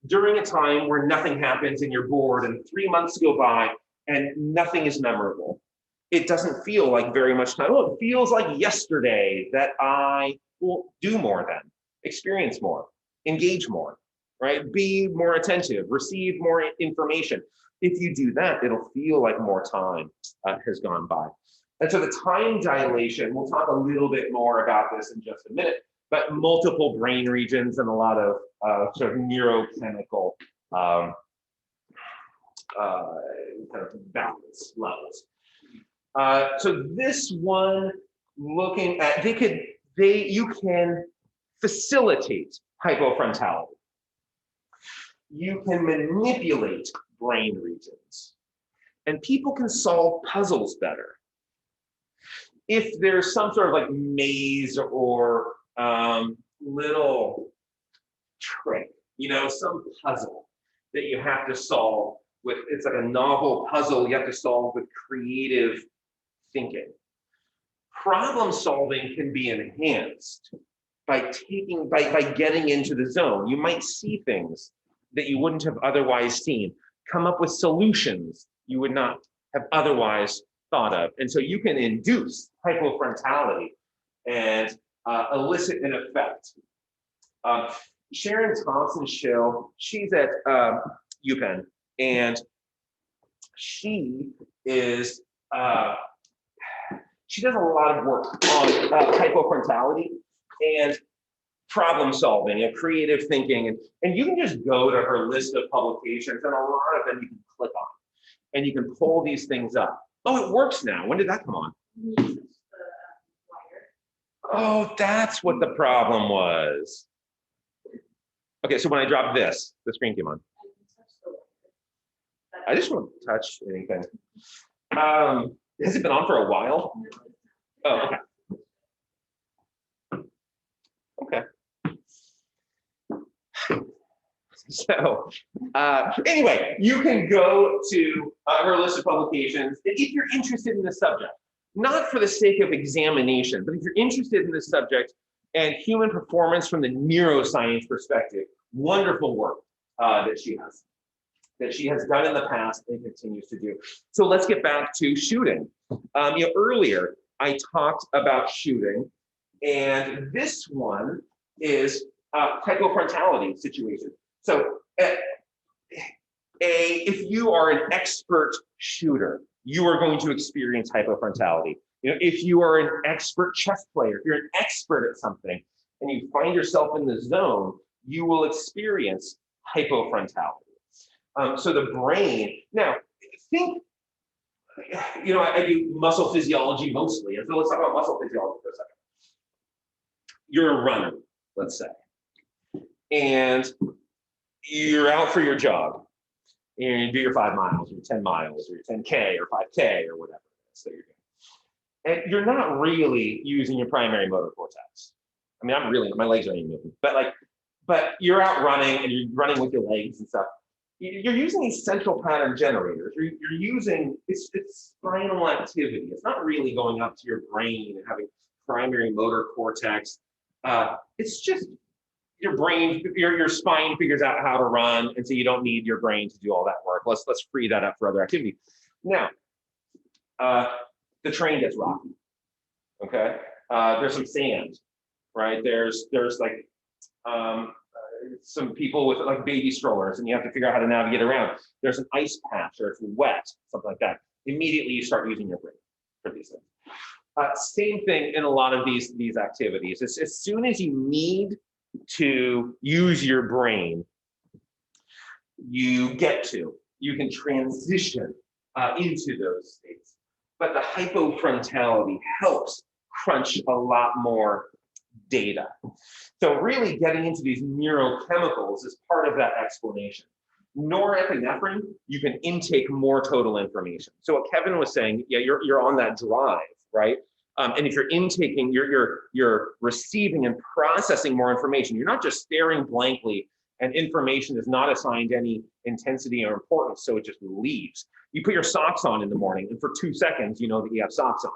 During a time where nothing happens and you're bored and 3 months go by and nothing is memorable, it doesn't feel like very much time. Oh, it feels like yesterday that I will do more then, experience more, engage more, right? Be more attentive, receive more information. If you do that, it'll feel like more time has gone by. And so the time dilation, we'll talk a little bit more about this in just a minute, but multiple brain regions and a lot of sort of neurochemical kind of balance levels. So this one, looking at, you can facilitate hypofrontality. You can manipulate brain regions, and people can solve puzzles better. If there's some sort of like maze or little trick, some puzzle that you have to solve with, it's like a novel puzzle you have to solve with creative thinking. Problem solving can be enhanced by getting into the zone. You might see things that you wouldn't have otherwise seen, come up with solutions you would not have otherwise thought of. And so you can induce hypofrontality and elicit an effect. Sharon Thompson-Schill, she's at UPenn, and she is, she does a lot of work on hypofrontality and problem solving and creative thinking. And you can just go to her list of publications, and a lot of them you can click on, and you can pull these things up. Oh, it works now. When did that come on? Oh, that's what the problem was. Okay, so when I drop this, the screen came on. I just won't touch anything. Has it been on for a while? Oh, okay. Okay. So anyway, you can go to her list of publications if you're interested in the subject, not for the sake of examination, but if you're interested in this subject and human performance from the neuroscience perspective, wonderful work that she has done in the past and continues to do. So let's get back to shooting. Earlier I talked about shooting, and this one is hypofrontality situation. So if you are an expert shooter, you are going to experience hypofrontality. If you are an expert chess player, if you're an expert at something and you find yourself in the zone, you will experience hypofrontality. So the brain, now think, I do muscle physiology mostly, and so let's talk about muscle physiology for a second. You're a runner, let's say, and you're out for your jog, and you do your 5 miles, or your 10 miles, or your 10K, or 5K, or whatever it is that you're doing. And you're not really using your primary motor cortex. I mean, my legs aren't even moving, but you're out running and you're running with your legs and stuff. You're using these central pattern generators. You're using, it's spinal activity. It's not really going up to your brain and having primary motor cortex. It's just your brain, your spine figures out how to run, and so you don't need your brain to do all that work. Let's free that up for other activity. Now, the train gets rocky. Okay, there's some sand, right? There's like some people with like baby strollers, and you have to figure out how to navigate around. There's an ice patch, or it's wet, something like that. Immediately, you start using your brain for these things. Same thing in a lot of these activities. As soon as you need to use your brain, you can transition into those states. But the hypofrontality helps crunch a lot more data. So really getting into these neurochemicals is part of that explanation. Norepinephrine, you can intake more total information. So what Kevin was saying, yeah, you're on that drive, right? And if you're intaking, you're receiving and processing more information. You're not just staring blankly, and information is not assigned any intensity or importance, so it just leaves. You put your socks on in the morning, and for 2 seconds, you know that you have socks on.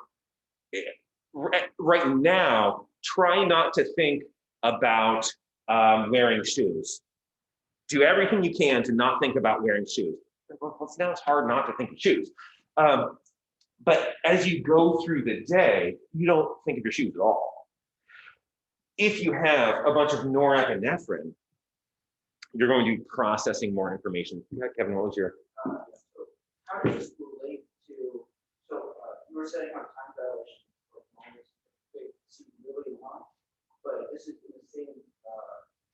Right now, try not to think about wearing shoes. Do everything you can to not think about wearing shoes. Well, now it's hard not to think of shoes. But as you go through the day, you don't think of your shoes at all. If you have a bunch of norepinephrine, you're going to be processing more information. Yeah, Kevin, what was your? How does this relate to, you were saying on time dilation for moments, they seem really long, but this is in the same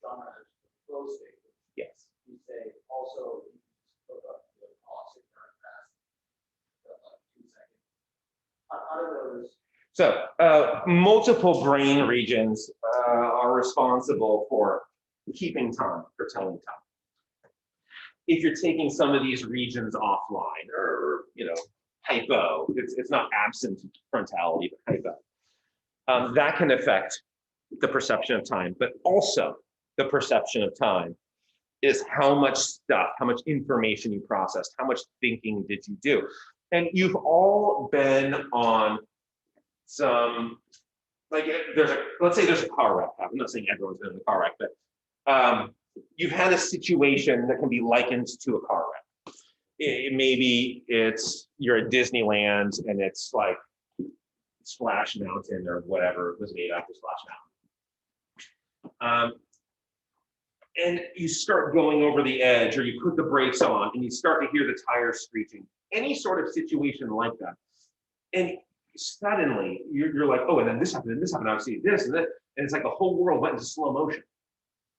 genre as the flow state. Yes. You say also, you look up the pulse very fast, like 2 seconds. How do those? So multiple brain regions are responsible for keeping time, for telling time. If you're taking some of these regions offline, or hypo, it's not absent frontality, but hypo, that can affect the perception of time. But also the perception of time is how much stuff, how much information you processed, how much thinking did you do. And you've all been on some, like let's say there's a car wreck. I'm not saying everyone's been in a car wreck, but you've had a situation that can be likened to a car wreck. Maybe you're at Disneyland and it's like Splash Mountain or whatever was made after Splash Mountain. And you start going over the edge, or you put the brakes on and you start to hear the tires screeching. Any sort of situation like that. And suddenly you're like, oh, and then this happened, I see this and that. And it's like the whole world went into slow motion.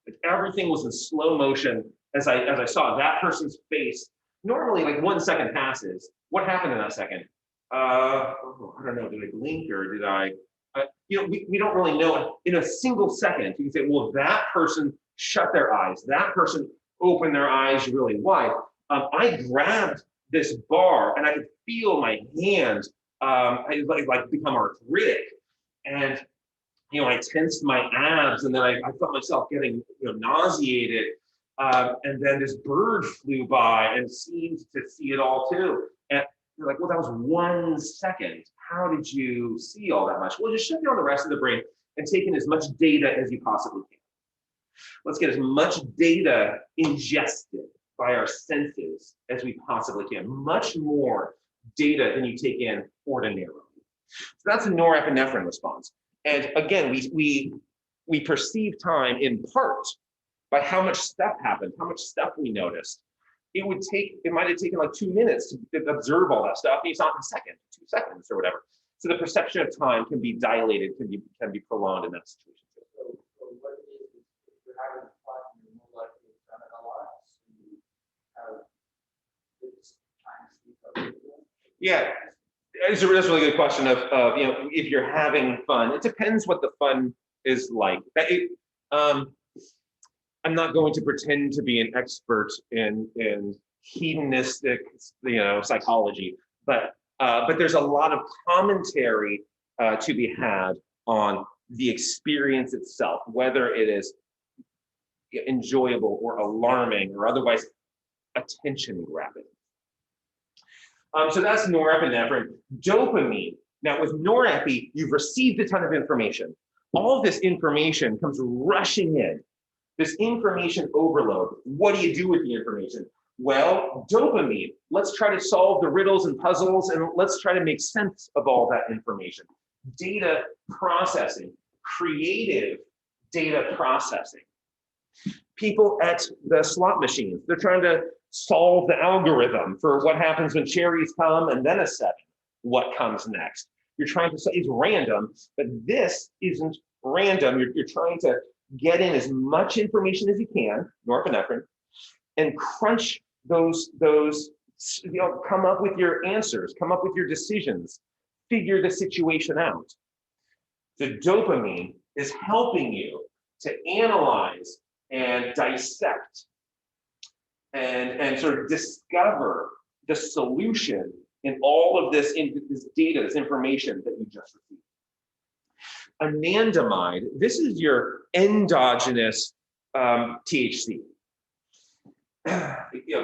Like everything was in slow motion as I saw that person's face. Normally, like 1 second passes. What happened in that second? I don't know. Did I blink or did I? We don't really know. In a single second, you can say, well, that person shut their eyes. That person opened their eyes really wide. I grabbed this bar and I could feel my hands like become arthritic, and I tensed my abs, and then I felt myself getting nauseated, and then this bird flew by and seemed to see it all too. And you're like, well, that was 1 second. How did you see all that much? Well, just shut down the rest of the brain and take in as much data as you possibly can. Let's get as much data ingested by our senses as we possibly can. Much more data than you take in ordinarily. So that's a norepinephrine response. And again, we perceive time in part by how much stuff happened, how much stuff we noticed. It might have taken like 2 minutes to observe all that stuff, and you saw it in a second, 2 seconds or whatever. So the perception of time can be dilated, can be prolonged in that situation. So what it is if you're having fun, you're more likely to have it a lot. So you have this time to speak of. Yeah, that's a really good question of if you're having fun. It depends what the fun is like. I'm not going to pretend to be an expert in hedonistic, psychology, but there's a lot of commentary to be had on the experience itself, whether it is enjoyable or alarming or otherwise attention grabbing. So that's norepinephrine. Dopamine. Now with norepi, you've received a ton of information. All of this information comes rushing in. This information overload. What do you do with the information? Well, dopamine. Let's try to solve the riddles and puzzles, and let's try to make sense of all that information. Data processing, creative data processing. People at the slot machines, they're trying to solve the algorithm for what happens when cherries come and then a 7, what comes next. You're trying to say it's random, but this isn't random. You're trying to get in as much information as you can, norepinephrine, and crunch those, come up with your answers, come up with your decisions, figure the situation out. The dopamine is helping you to analyze and dissect and sort of discover the solution in all of this data, this information that you just received. Anandamide, this is your endogenous THC.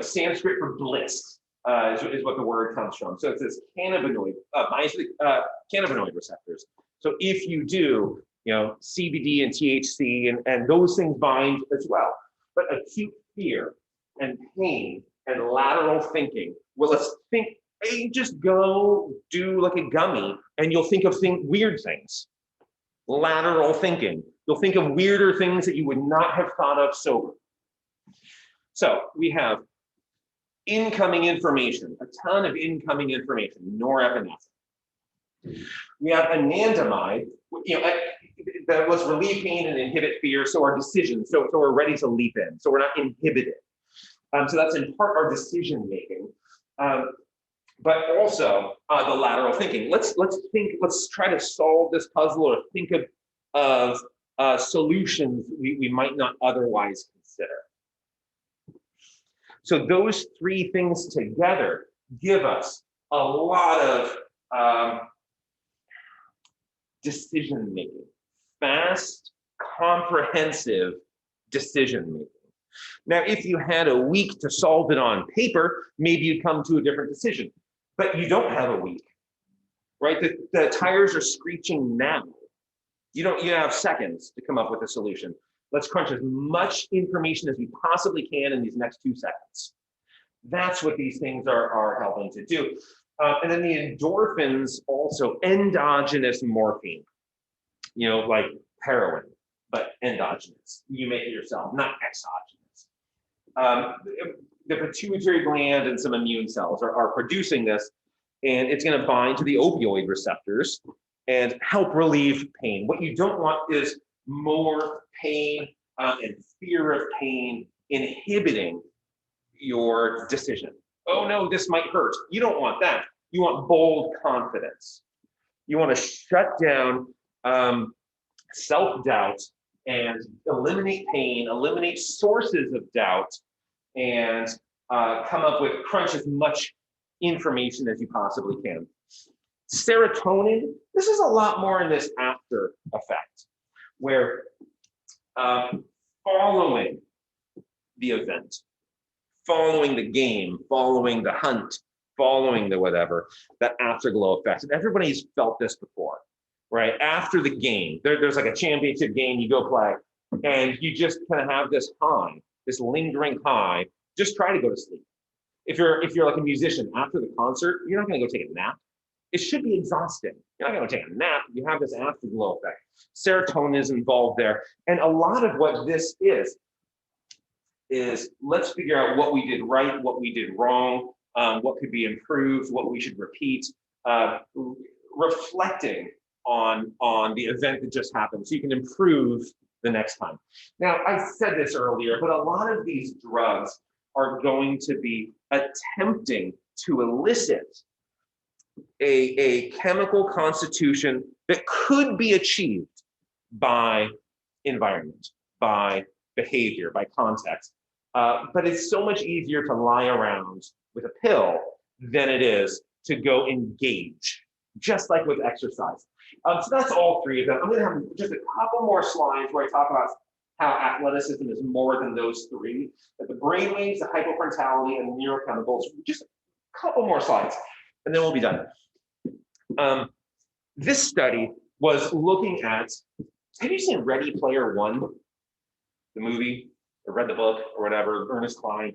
Sanskrit for bliss is what the word comes from. So it's this cannabinoid, cannabinoid receptors. So if you do, CBD and THC and those things bind as well. But acute fear and pain and lateral thinking, well, let's think, hey, just go do like a gummy and you'll think of weird things. Lateral thinking. You'll think of weirder things that you would not have thought of sober. So we have incoming information, a ton of incoming information, norepinephrine. We have anandamide, that was relieve pain and inhibit fear, so our decisions, so we're ready to leap in, so we're not inhibited. So that's in part our decision making, but also the lateral thinking. Let's try to solve this puzzle or think of solutions we might not otherwise consider. So those three things together give us a lot of decision making, fast, comprehensive decision making. Now, if you had a week to solve it on paper, maybe you'd come to a different decision, but you don't have a week, right? The tires are screeching now. You have seconds to come up with a solution. Let's crunch as much information as we possibly can in these next 2 seconds. That's what these things are helping to do. And then the endorphins, also endogenous morphine, like heroin, but endogenous. You make it yourself, not exogenous. The pituitary gland and some immune cells are producing this, and it's going to bind to the opioid receptors and help relieve pain. What you don't want is more pain and fear of pain inhibiting your decision. Oh no, this might hurt. You don't want that. You want bold confidence. You want to shut down self-doubt and eliminate pain, eliminate sources of doubt, and crunch as much information as you possibly can. Serotonin, this is a lot more in this after effect, where following the event, following the game, following the hunt, following the whatever, that afterglow effect. And everybody's felt this before, right? After the game, there's like a championship game you go play, and you just kind of have this high, this lingering high. Just try to go to sleep. If you're like a musician, after the concert, you're not going to go take a nap. It should be exhausting. You're not going to take a nap. You have this afterglow effect. Serotonin is involved there. And a lot of what this is let's figure out what we did right, what we did wrong, what could be improved, what we should repeat, reflecting on the event that just happened so you can improve the next time. Now, I said this earlier, but a lot of these drugs are going to be attempting to elicit a chemical constitution that could be achieved by environment, by behavior, by context. But it's so much easier to lie around with a pill than it is to go engage, just like with exercise. So that's all three of them. I'm going to have just a couple more slides where I talk about how athleticism is more than those three. The brainwaves, the hypofrontality, and neurochemicals. Just a couple more slides, and then we'll be done. This study was looking at, have you seen Ready Player One, the movie, or read the book, or whatever, Ernest Cline?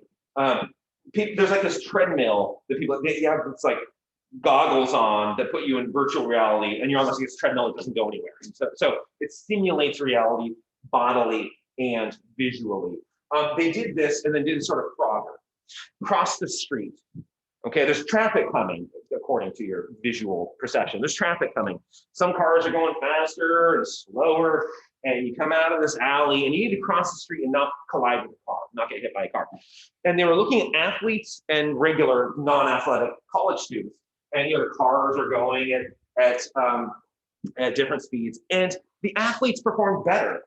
There's like this treadmill that people, they have it's like goggles on that put you in virtual reality, and you're on this treadmill that doesn't go anywhere. So it stimulates reality bodily and visually. They did this and then did sort of Frogger. Cross the street. Okay, there's traffic coming, according to your visual perception. There's traffic coming. Some cars are going faster and slower, and you come out of this alley and you need to cross the street and not collide with a car, not get hit by a car. And they were looking at athletes and regular non-athletic college students. And the cars are going at different speeds. And the athletes performed better.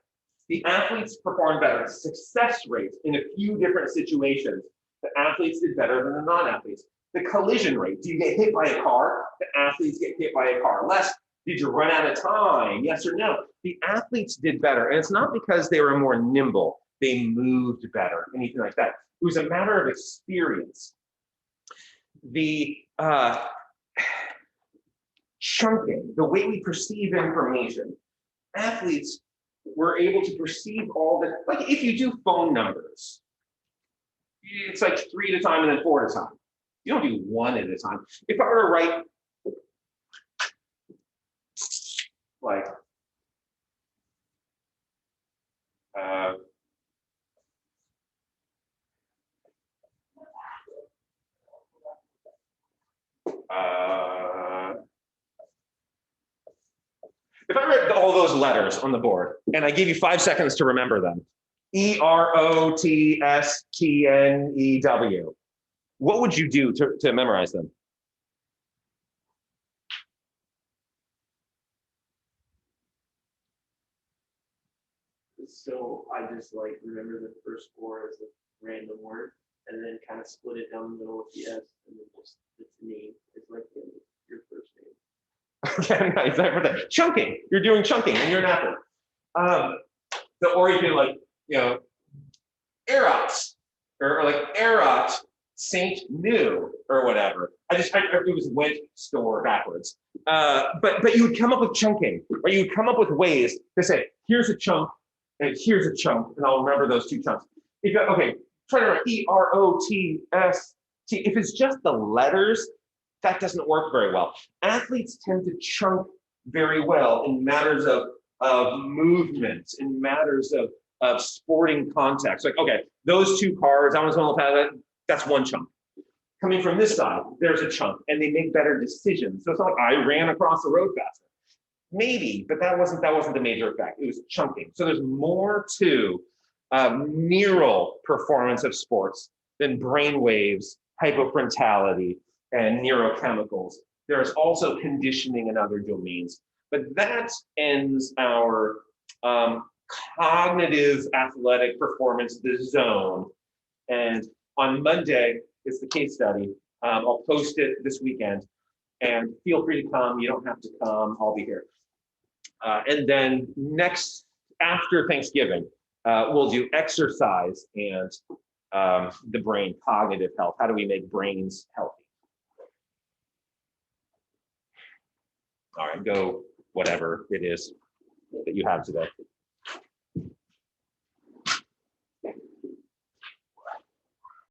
The athletes performed better. Success rates in a few different situations, the athletes did better than the non-athletes. The collision rate, do you get hit by a car? The athletes get hit by a car less. Did you run out of time? Yes or no? The athletes did better. And it's not because they were more nimble. They moved better, anything like that. It was a matter of experience. The chunking, the way we perceive information, athletes were able to perceive all the, like if you do phone numbers, it's like 3 at a time and then 4 at a time. You don't do 1 at a time. If I were to write like if I read all those letters on the board and I gave you 5 seconds to remember them, EROTSTNEW, what would you do to memorize them? So I just like remember the first 4 as a random word, and then kind of split it down the middle with the S, and then just its name is like your first name. Okay, nice. Chunking. You're doing chunking, and you're an athlete. Or you can like, Erots, or like Erot, Saint New, or whatever. It was went store backwards. But you would come up with chunking, or you would come up with ways to say, here's a chunk, and here's a chunk, and I'll remember those 2 chunks. Try to write EROTST. If it's just the letters, that doesn't work very well. Athletes tend to chunk very well in matters of movement, in matters of sporting context. Like, okay, those 2 cars, I was going to pass, that's 1 chunk. Coming from this side, there's a chunk, and they make better decisions. So it's not like I ran across the road faster. Maybe, but that wasn't the major effect. It was chunking. So there's more to neural performance of sports than brain waves, hypofrontality, and neurochemicals. There's also conditioning in other domains. But that ends our cognitive athletic performance, the zone. And on Monday is the case study. I'll post it this weekend. And feel free to come. You don't have to come. I'll be here. And then after Thanksgiving, we'll do exercise and the brain, cognitive health. How do we make brains healthy? All right, go whatever it is that you have today.